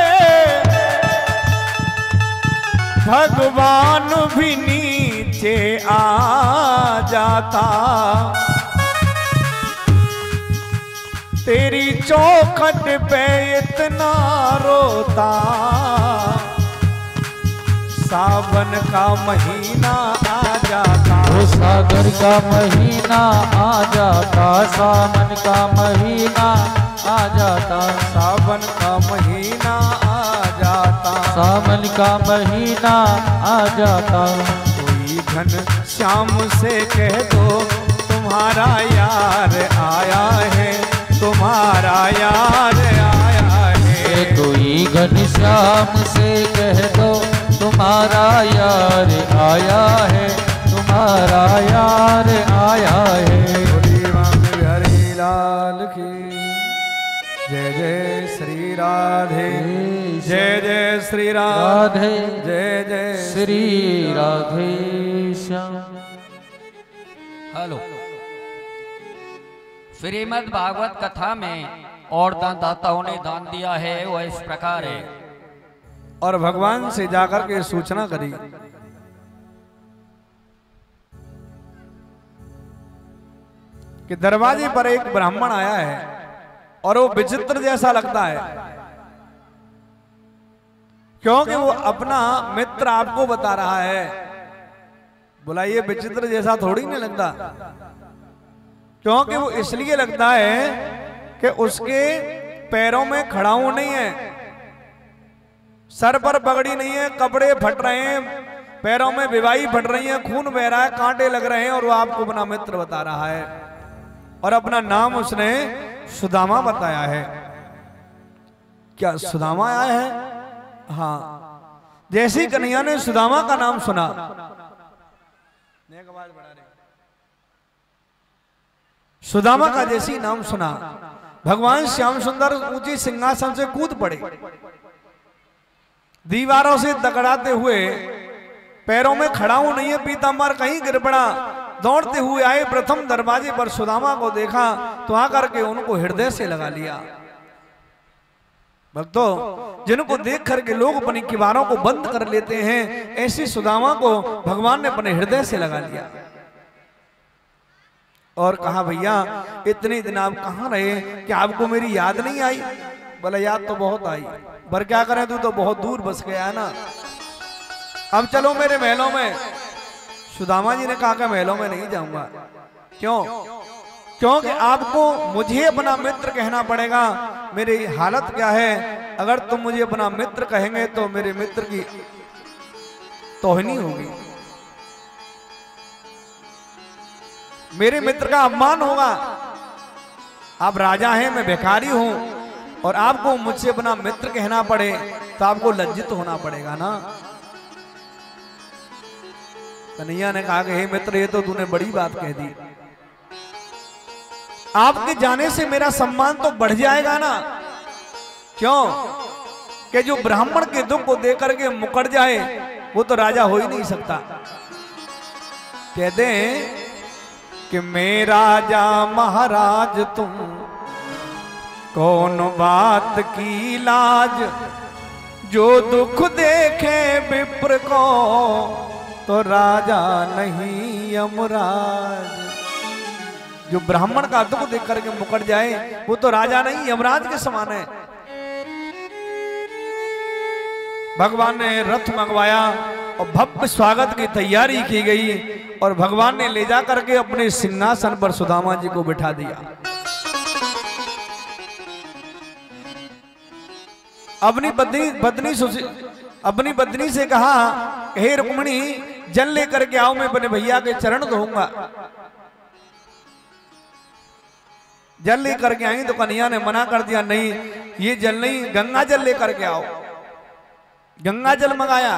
भगवान भी नीचे आ जाता। तेरी चौखट पे इतना रोता, सावन का महीना आ जाता। वो सागर का महीना आ जाता, सावन का महीना आ जाता। सावन का महीना आ जाता, सावन का महीना आ जाता। कोई घन श्याम से कह दो तुम्हारा यार आया है, तुम्हारा यार आया है। कोई घनश्याम से कह दो तुम्हारा यार आया है, तुम्हारा यार आया है। हरि लाल की जय जय श्री राधे, जय जय श्री राधे, जय जय श्री राधे श्याम। हेलो। श्रीमद् भागवत कथा में और दाताओं ने दान दिया है वो इस प्रकार है। और भगवान से जाकर के सूचना करी कि दरवाजे पर एक ब्राह्मण आया है और वो विचित्र जैसा लगता है, क्योंकि वो अपना मित्र आपको बता रहा है। बोला ये विचित्र जैसा थोड़ी नहीं लगता, क्योंकि वो इसलिए लगता है कि उसके पैरों में खड़ाऊ नहीं है, सर पर पगड़ी नहीं है, कपड़े फट रहे हैं, पैरों में विवाही फट रही है, खून बह रहा है, कांटे लग रहे हैं, और वो आपको अपना मित्र बता रहा है। और अपना नाम उसने सुदामा बताया है। क्या सुदामा आया है? हाँ। जैसी कन्हैया ने सुदामा का नाम सुना, सुदामा का जैसी नाम सुना, भगवान श्याम सुंदर ऊंचे सिंहासन से कूद पड़े, दीवारों से दगड़ाते हुए, पैरों में खड़ाऊ नहीं है, पीतांबर कहीं गिर पड़ा, दौड़ते हुए आए, प्रथम दरवाजे पर सुदामा को देखा तो आकर के उनको हृदय से लगा लिया। भक्तों, जिनको देख करके लोग अपनी किवारों को बंद कर लेते हैं, ऐसी सुदामा को भगवान ने अपने हृदय से लगा लिया और कहा भैया इतने दिन आप कहाँ रहे कि आपको मेरी याद नहीं आई? बोला याद तो बहुत आई, पर क्या करें, तू तो बहुत दूर बस गया है ना, अब चलो मेरे महलों में। सुदामा जी ने कहा कि महलों में नहीं जाऊंगा। क्यों? क्योंकि आपको मुझे अपना मित्र कहना पड़ेगा। मेरी हालत क्या है, अगर तुम मुझे अपना मित्र कहेंगे तो मेरे मित्र की तौहीनी होगी, मेरे मित्र का अपमान होगा। आप राजा हैं, मैं भिखारी हूं, और आपको मुझसे अपना मित्र कहना पड़े तो आपको लज्जित होना पड़ेगा ना। कन्हैया ने कहा कि हे मित्र, ये तो तूने बड़ी बात कह दी, आपके जाने से मेरा सम्मान तो बढ़ जाएगा ना। क्यों? कि जो ब्राह्मण के दुख को देकर के मुकर जाए वो तो राजा हो ही नहीं सकता। कहते हैं कि मैं राजा महाराज तुम कौन बात की लाज, जो दुख देखे विप्र को तो राजा नहीं यमराज। जो ब्राह्मण का दुख देख करके मुकर जाए वो तो राजा नहीं यमराज के समान है। भगवान ने रथ मंगवाया और भव्य स्वागत की तैयारी की गई और भगवान ने ले जा करके अपने सिंहासन पर सुदामा जी को बिठा दिया। अपनी पत्नी से कहा, हे रुक्मिणी जल लेकर के आओ, मैं अपने भैया के चरण धोऊंगा। जल लेकर के आई तो कन्हैया ने मना कर दिया, नहीं ये जल नहीं, गंगा जल लेकर के आओ। गंगा जल मंगाया,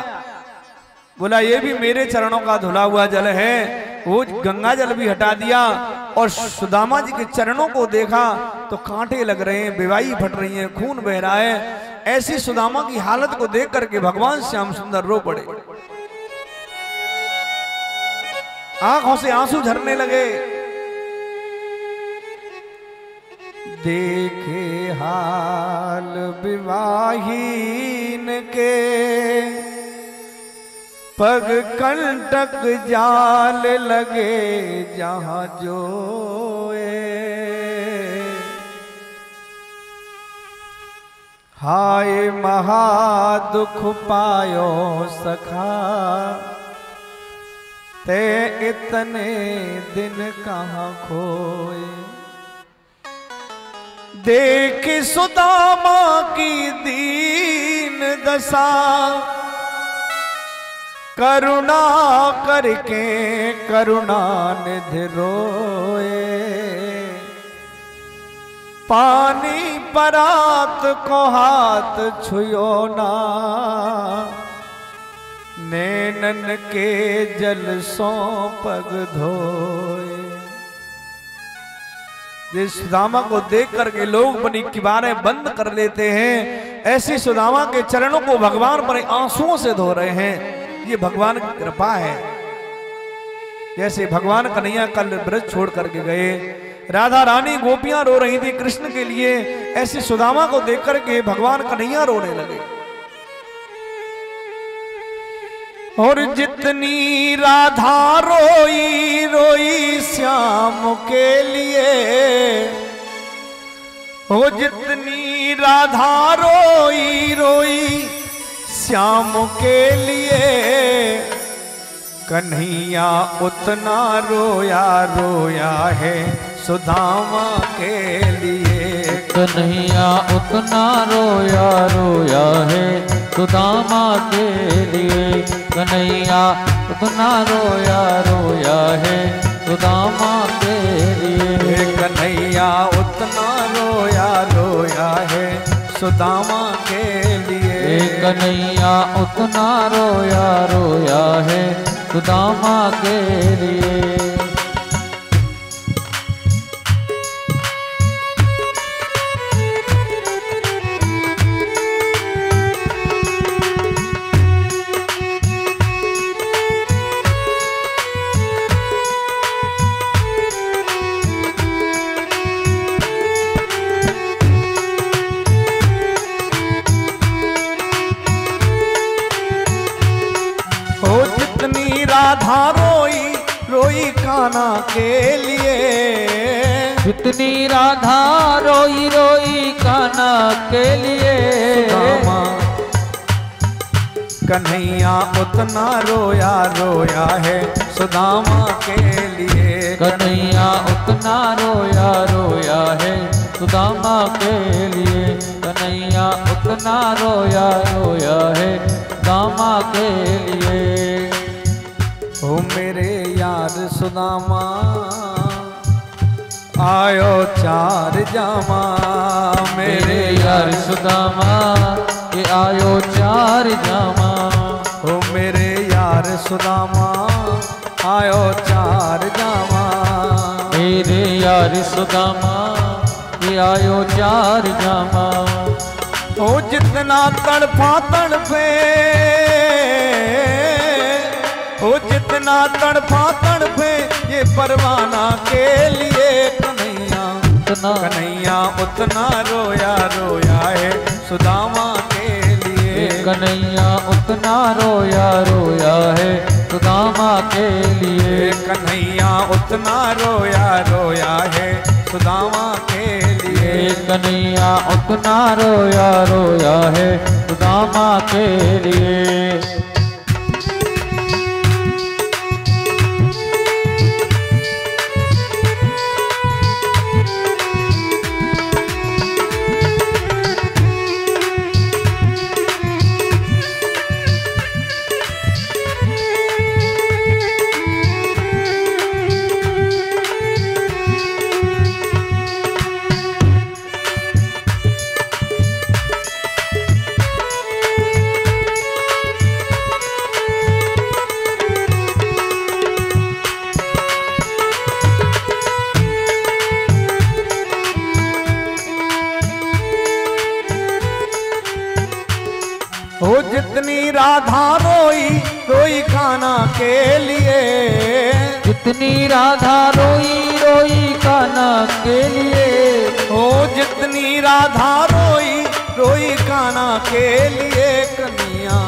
बोला ये भी मेरे चरणों का धुला हुआ जल है। वो गंगा जल भी हटा दिया और सुदामा जी के चरणों को देखा तो कांटे लग रहे हैं, बेवाई फट रही है, खून बह रहा है। ऐसी सुदामा की हालत को देख करके भगवान श्याम सुंदर रो पड़े। आंखों से आंसू झरने लगे। देखे हाल विवाहीन के, पग कंटक जाल लगे जहां जोए। हाय महा दुख पायो सखा, ते इतने दिन कहाँ खोए। देख सुदामा की दीन दशा, करुणा करके करुणा निधि रोए। पानी परात को हाथ छुयो ना, नैनन के जल सो पग धोए। जिस सुदामा को देख करके लोग अपनी किबारें बंद कर लेते हैं, ऐसी सुदामा के चरणों को भगवान बड़े आंसुओं से धो रहे हैं। ये भगवान की कृपा है। जैसे भगवान कन्हैया कल ब्रज छोड़ करके गए, राधा रानी गोपियां रो रही थी कृष्ण के लिए, ऐसी सुदामा को देख करके भगवान कन्हैया रोने लगे। और जितनी राधा रोई रोई श्याम के लिए, हो जितनी राधा रोई रोई श्याम के लिए, कन्हैया उतना रोया रोया है सुदामा के लिए। कन्हैया उतना रोया रोया है सुदामा के लिए। कन्हैया उतना रोया रोया है सुदामा के लिए। कन्हैया उतना रोया रोया है सुदामा के लिए। कन्हैया उतना रोया रोया है सुदामा के लिए। राधा रोई रोई कान्हा के लिए। जितनी राधा रोई रोई कान्हा के लिए। कन्हैया उतना रोया रोया है सुदामा के लिए। कन्हैया उतना रोया रोया है सुदामा के लिए। कन्हैया उतना रोया रोया है सुदामा के लिए। ओ मेरे यार सुदामा आयो चार जामा। मेरे यार सुदामा ये आयो चार जामा। ओ मेरे यार सुदामा आयो चार जामा। मेरे यार सुदामा ये आयो चार जामा। ओ जितना तड़फा तड़फे, ओ जितना तड़फा तड़फे ये परवाना के लिए। कन्हैया उतना रोया रोया है सुदामा के लिए। कन्हैया उतना रोया रोया है सुदामा के लिए। कन्हैया उतना रोया रोया है सुदामा के लिए। कन्हैया उतना रोया रोया है सुदामा के लिए। हो जितनी राधा रोई रोई कान्हा के लिए। जितनी राधा रोई रोई कान्हा के लिए, ओ जितनी राधा रोई रोई कान्हा के लिए, कन्हैया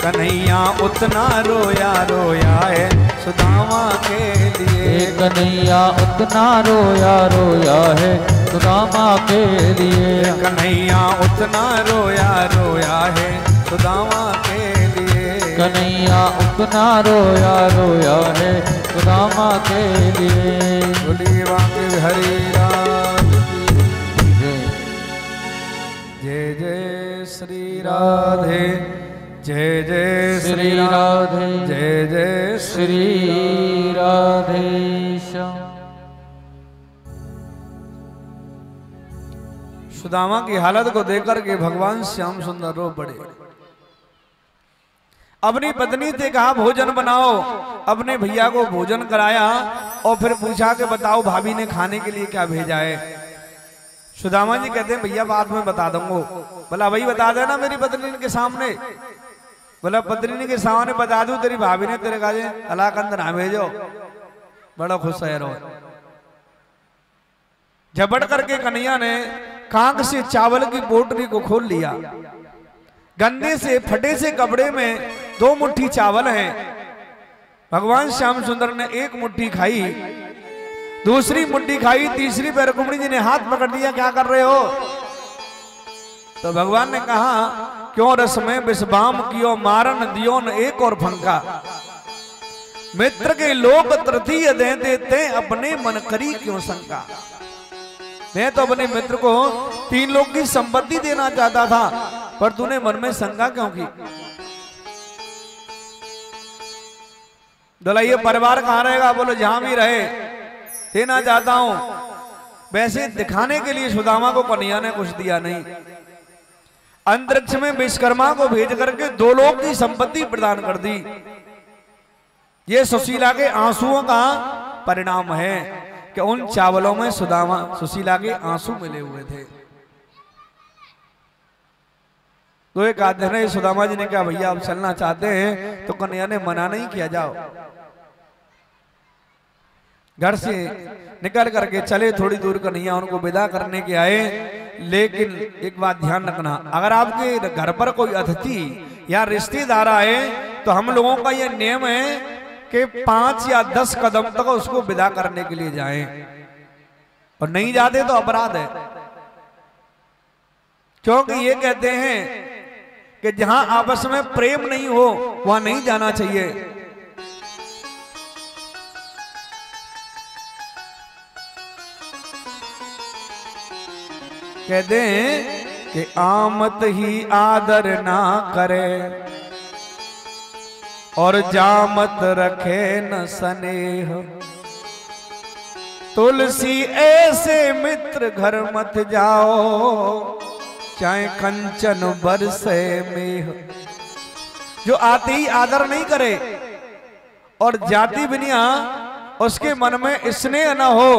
कन्हैया उतना रोया रोया है सुदामा के लिए। कन्हैया उतना रोया रोया है सुदामा के लिए। कन्हैया उतना रोया रोया है सुदामा के लिए। कन्हैया उतना रोया रोया है सुदामा के लिए। बोलिए बांके हरि राम की जय जय श्री राधे, जय जय श्री राधे, जय जय श्री राधेश्याम। सुदामा की हालत को देखकर के भगवान श्याम सुंदर रो पड़े। अपनी पत्नी से कहा भोजन बनाओ, अपने भैया को भोजन कराया और फिर पूछा कि बताओ भाभी ने खाने के लिए क्या भेजा है। सुदामा जी कहते हैं भैया बाद में बता दूंगा। बोला भाई बता देना मेरी पत्नी के सामने। बोला पत्नी के सामने बता दूं तेरी भाभी ने तेरे कहा अला के अंदर ना भेजो। बड़ा खुश है रो। झपट करके कन्हैया ने कांक से चावल की पोटली को खोल लिया। गंदे से फटे से कपड़े में 2 मुट्ठी चावल हैं। भगवान श्याम सुंदर ने 1 मुट्ठी खाई, दूसरी मुट्ठी खाई, तीसरी पे रुक्मिणी जी ने हाथ पकड़ दिया क्या कर रहे हो। तो भगवान ने कहा क्यों रस में विषबाम कियो मारन दियो न एक और फंका। मित्र के लोग तृतीय दे देते अपने मन करी क्यों शंका। मैं तो अपने मित्र को 3 लोग की संपत्ति देना चाहता था, पर तूने मन में शंका क्यों की। बोला ये परिवार कहां रहेगा। बोलो जहां भी रहे देना चाहता हूं। वैसे दिखाने के लिए सुदामा को कन्हैया ने कुछ दिया नहीं। अंतरिक्ष में विश्वकर्मा को भेज करके 2 लोग की संपत्ति प्रदान कर दी। ये सुशीला के आंसुओं का परिणाम है कि उन चावलों में सुशीला के आंसू मिले हुए थे। तो एक आधे ने सुदामा जी ने कहा भैया आप चलना चाहते हैं तो कन्हैया ने मना नहीं किया, जाओ। घर से निकल करके चले, थोड़ी दूर कन्हैया उनको विदा करने के आए। लेकिन एक बात ध्यान रखना, अगर आपके घर पर कोई अतिथि या रिश्तेदार आए तो हम लोगों का यह नियम है कि 5 या 10 कदम तक उसको विदा करने के लिए जाएं, और नहीं जाते तो अपराध है। क्योंकि ये कहते हैं कि जहां आपस में प्रेम नहीं हो वहां नहीं जाना चाहिए। कहते हैं कि आमत ही आदर ना करे और जामत रखे न स्नेह। तुलसी ऐसे मित्र घर मत जाओ, चाहे कंचन बरसे मेह। जो आते ही आदर नहीं करे और जाति बिनिया उसके मन में स्नेह न हो,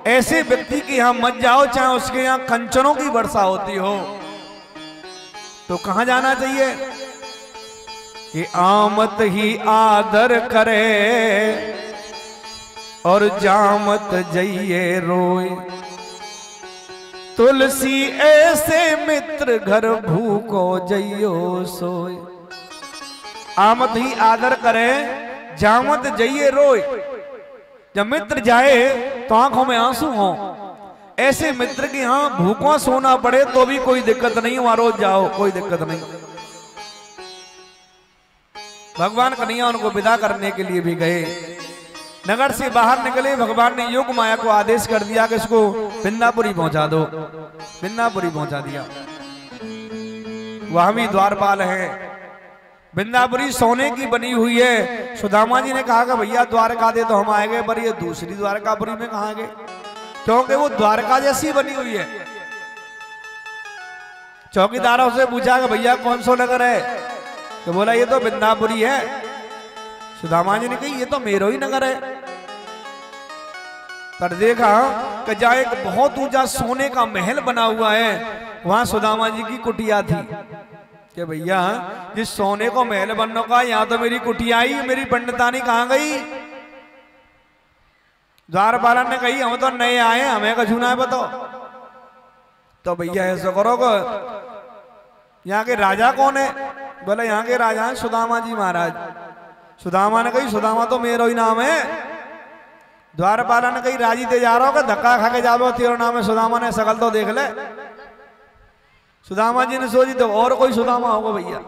ऐसे व्यक्ति के यहां मत जाओ, चाहे उसके यहां कंचनों की वर्षा होती हो। तो कहां जाना चाहिए कि आमत ही आदर करे और जामत जइए रोए। तुलसी ऐसे मित्र घर भूको जइयो सोए। आमत ही आदर करे, जामत जइए रोए। जब मित्र जाए तो आंखों में आंसू हो। ऐसे मित्र के यहां भूखों सोना पड़े तो भी कोई दिक्कत नहीं, वहां रोज जाओ, कोई दिक्कत नहीं। भगवान कन्हैया उनको विदा करने के लिए भी गए। नगर से बाहर निकले, भगवान ने योग माया को आदेश कर दिया कि इसको बिंदापुरी पहुंचा दो। बिंदापुरी पहुंचा दिया। वहां भी द्वारपाल है। बिंदापुरी सोने की बनी हुई है। सुदामा जी ने कहा कि भैया द्वारका दे तो हम आएंगे, पर ये दूसरी द्वारकापुरी में कहां गए, क्योंकि वो द्वारका जैसी बनी हुई है। चौकीदारों से पूछा कि भैया कौन सा नगर है, तो बोला ये तो बिंदापुरी है। सुदामा जी ने कही ये तो मेरो ही नगर है। पर देखा कि जहां एक बहुत ऊंचा सोने का महल बना हुआ है, वहां सुदामा जी की कुटिया थी। कि भैया जिस सोने को महल बनने का, यहां तो मेरी कुटिया आई, मेरी पंडितानी कहां गई। द्वारपाल ने कही हम तो नए आए, हमें कछु ना है बताओ। तो भैया ऐसा करो को यहाँ के राजा कौन है? बोले यहाँ के राजा हैं सुदामा जी महाराज। सुदामा ने कही सुदामा तो मेरा ही नाम है। द्वारपाल ने कही राजी ते जा रहा हो, धक्का खा के जाओ तेरा नाम है सुदामा ने, शकल तो देख ले। सुदामा जी ने सोची तो और कोई सुदामा होगा भैया।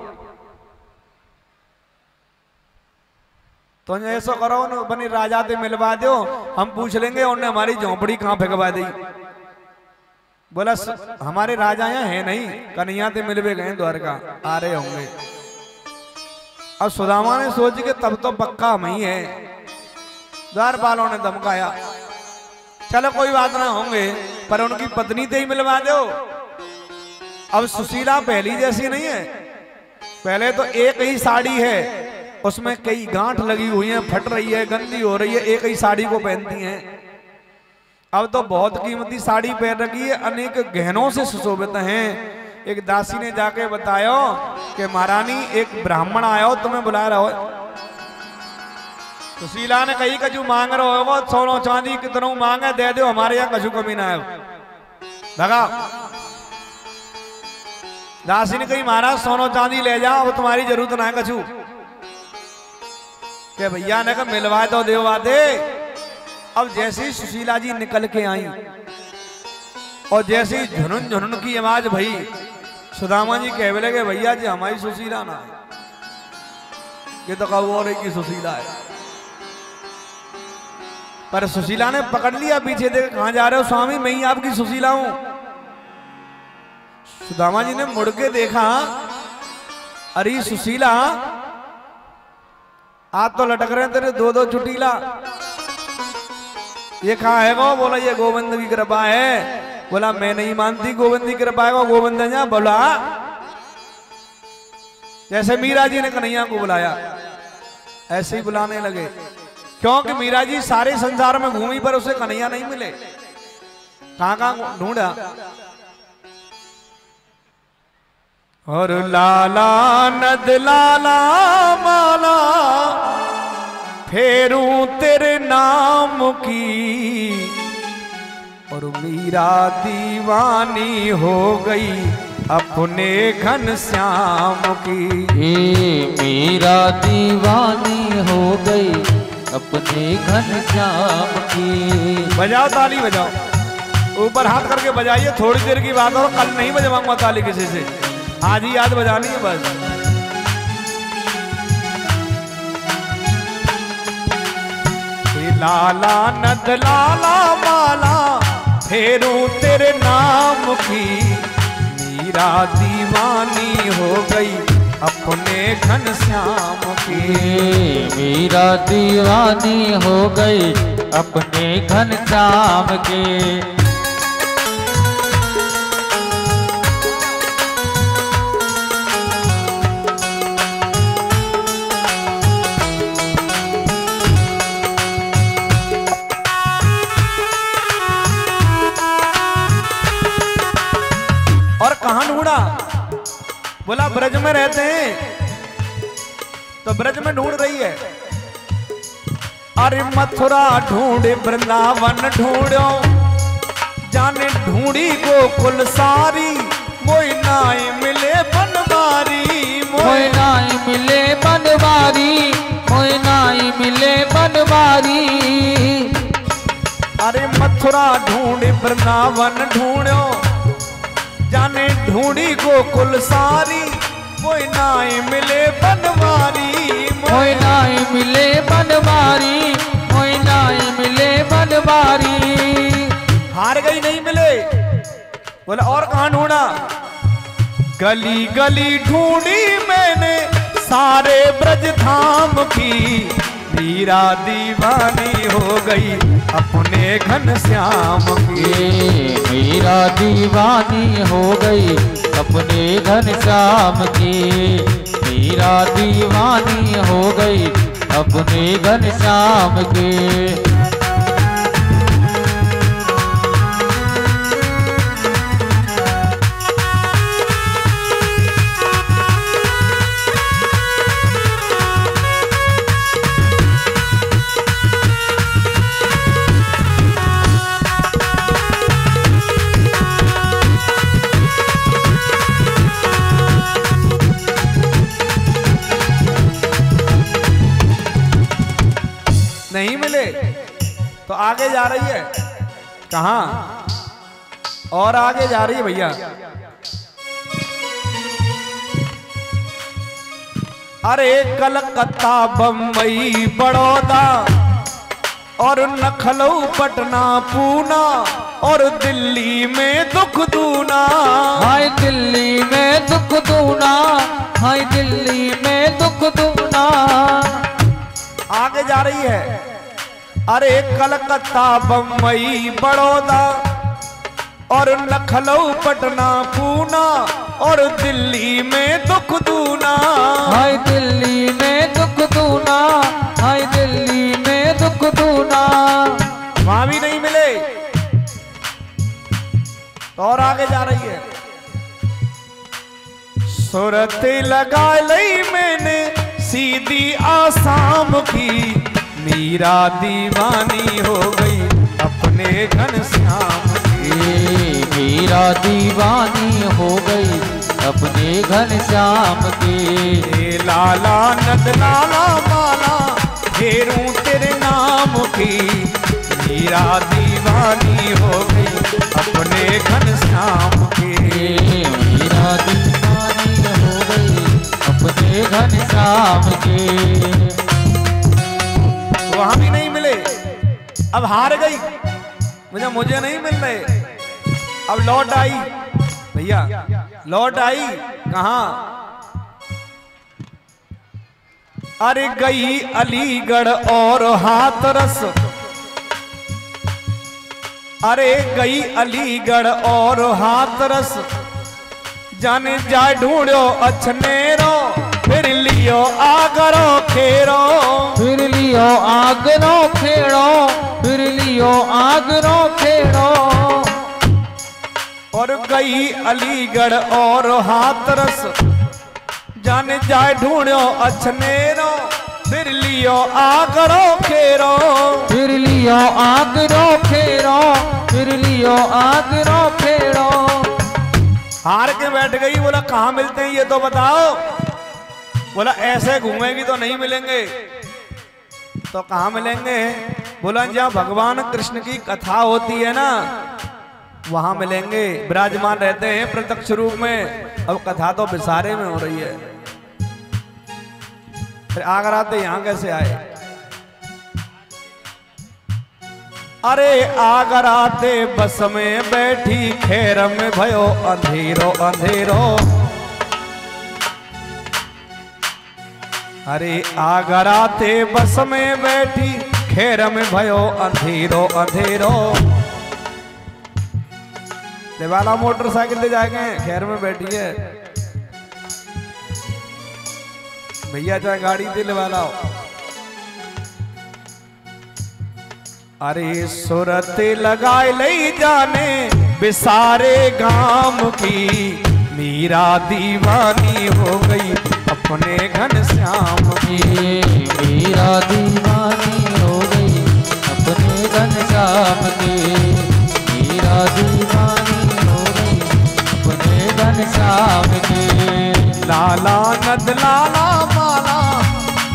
तो ऐसा करो न बनी राजा ते मिलवा दो, हम पूछ लेंगे उन्होंने हमारी झोंपड़ी कहाँ फेंकवा दी। बोला हमारे राजा यहाँ है नहीं, कन्हैया ते मिलवे गए द्वारका, आ रहे होंगे। अब सुदामा ने सोच के तब तो पक्का हम ही है। द्वारपालों ने धमकाया चलो कोई बात ना होंगे, पर उनकी पत्नी ते ही मिलवा दो। अब सुशीला पहली जैसी नहीं है, पहले तो एक ही साड़ी है, उसमें कई गांठ लगी हुई हैं, फट रही है, गंदी हो रही है, एक ही साड़ी को पहनती हैं। अब तो बहुत कीमती साड़ी पहन रखी है, अनेक गहनों से सुशोभित हैं। एक दासी ने जाके बताया कि महारानी एक ब्राह्मण आया हो, तुम्हें बुला रहा हो। सुशीला ने कही कछु मांग रहे हो, सोना चांदी कितनों मांगे दे दो, हमारे यहाँ कछु कमी ना है। भगा। दासी ने कही महाराज सोना चांदी ले जाओ, वो तुम्हारी जरूरत ना है कछु। के भैया ने कहा मिलवा दो देवा दे। अब जैसी सुशीला जी निकल के आई और जैसी झुनुन झुनुन की आवाज भई, सुदामा जी कह लगे भैया जी हमारी सुशीला ना है, ये तो कहो और की सुशीला है। पर सुशीला ने पकड़ लिया पीछे देख, कहां जा रहे हो स्वामी? मैं ही आपकी सुशीला हूं। सुदामा जी ने मुड़ के देखा, अरे सुशीला आज तो लटक रहे तेरे दो दो चुटीला, ये कहाँ है वो? बोला ये गोविंद की कृपा है। बोला मैं नहीं मानती गोविंद की कृपा है, गोविंद है। बोला जैसे मीरा जी ने कन्हैया को बुलाया ऐसे ही बुलाने लगे, क्योंकि मीरा जी सारे संसार में घूमी पर उसे कन्हैया नहीं मिले। कहां कहां ढूंढा। और लाला नद लाला माला फेरूं तेरे नाम की, और मीरा दीवानी हो गई अपने घन श्याम की। मीरा दीवानी हो गई अपने घन श्याम की। बजाओ ताली बजाओ, ऊपर हाथ करके बजाइए। थोड़ी देर की बात और कल नहीं बजवाऊंगा ताली किसी से, आज ही याद बजानी है बस। लाला नद लाला माला फेरूं तेरे नाम की, मीरा दीवानी हो गई अपने घन श्याम की। मीरा दीवानी हो गई अपने घन श्याम के। और कहां ढूंढा? बोला ब्रज में रहते हैं, तो ब्रज में ढूंढ रही है। अरे मथुरा ढूंढे वृंदावन ढूंढो, जाने ढूंढी गोकुल सारी, मोई नाई मिले बनवारी। मोई नाई मिले बनवारी, मोई नाई मिले बनवारी। अरे मथुरा ढूंढे वृंदावन ढूंढो, जाने ढूंढी गोकुल सारी, मोई नाई मिले बनवारी। मोई नाई मिले बनवारी, मोई नाई मिले बनवारी। हार गई नहीं मिले। बोला और कहां ढूंढा? गली गली ढूंढी मैंने सारे ब्रज धाम की, मीरा दीवानी हो गई अपने घन श्याम की। मीरा दीवानी हो गई अपने घन श्याम की। मीरा दीवानी हो गई अपने घन श्याम के। तो आगे जा रही है, कहां और आगे जा रही है भैया। अरे कलकत्ता बम्बई बड़ौदा और लखनऊ पटना पूना और दिल्ली में दुख दूना। हाय दिल्ली में दुख दूना, हाय दिल्ली में दुख दूना। आगे जा रही है। अरे कलकत्ता बम्बई बड़ौदा और लखनऊ पटना पूना और दिल्ली में दुख दूना। हाय दिल्ली में दुख दूना, हाय दिल्ली में दुख दूना। वहां भी नहीं मिले तो और आगे जा रही है। सूरत लगा लई मैंने सीधी आसाम की, मीरा दीवानी हो गई अपने घनश्याम की। मीरा दीवानी हो गई अपने घनश्याम की। लाला नद लाला माला फेरूं तेरे नाम की, मीरा दीवानी हो गई अपने घनश्याम की। मीरा दीवानी हो गई अपने घनश्याम की। वहां भी नहीं मिले, अब हार गई, मुझे नहीं मिल रहे। अब लौट आई भैया, लौट आई कहां? अरे गई अलीगढ़ और हाथरस। अरे गई अलीगढ़ और हाथरस, जाने जाए ढूंढो अछनेरो, फिर लियो आगरो खेरो। फिर लियो आगरो खेड़ो, फिर लियो आगरो खेड़ो। और गई अलीगढ़ और हाथरस, जाने जाए ढूंढो अछनेरो, फिर लियो आगरो खेरो। फिर लियो आगरो खेरो, फिर लियो आगरो खेड़ो। हार के बैठ गई। बोला कहाँ मिलते हैं ये तो बताओ। बोला ऐसे घूमेगी तो नहीं मिलेंगे। तो कहाँ मिलेंगे? बोला जहाँ भगवान कृष्ण की कथा होती है ना, वहां मिलेंगे। विराजमान रहते हैं प्रत्यक्ष रूप में। अब कथा तो विसारे में हो रही है, फिर आगर आते यहां कैसे आए? अरे आगर आते बस में बैठी, खेर में भयो अंधेरो अंधेरो। अरे आगर आते बस में बैठी, खेर में भयो अंधेरो अंधेरो। वाला मोटरसाइकिल ले जाएंगे, खैर में बैठी है भैया, चाहे गाड़ी दिल वाला हो। अरे सूरत लगाए लई जाने बिसारे गांव की, मीरा दीवानी हो गई अपने घनश्याम की। मीरा दीवानी हो गई अपने घनश्याम की। मीरा दीवानी अपने घनश्याम के। लाला नद लाला माला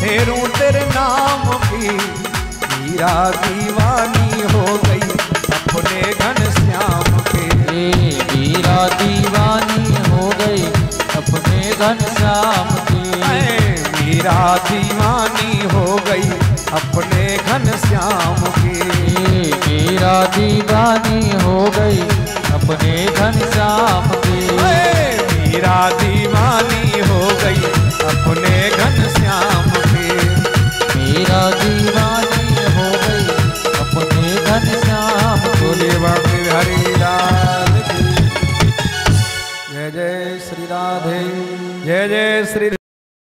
फेरूं तेरे नाम की, मीरा दीवानी हो गई अपने घनश्याम के। मीरा दीवानी हो गई अपने घनश्याम के। मीरा दीवानी हो गई अपने घनश्याम की। मीरा दी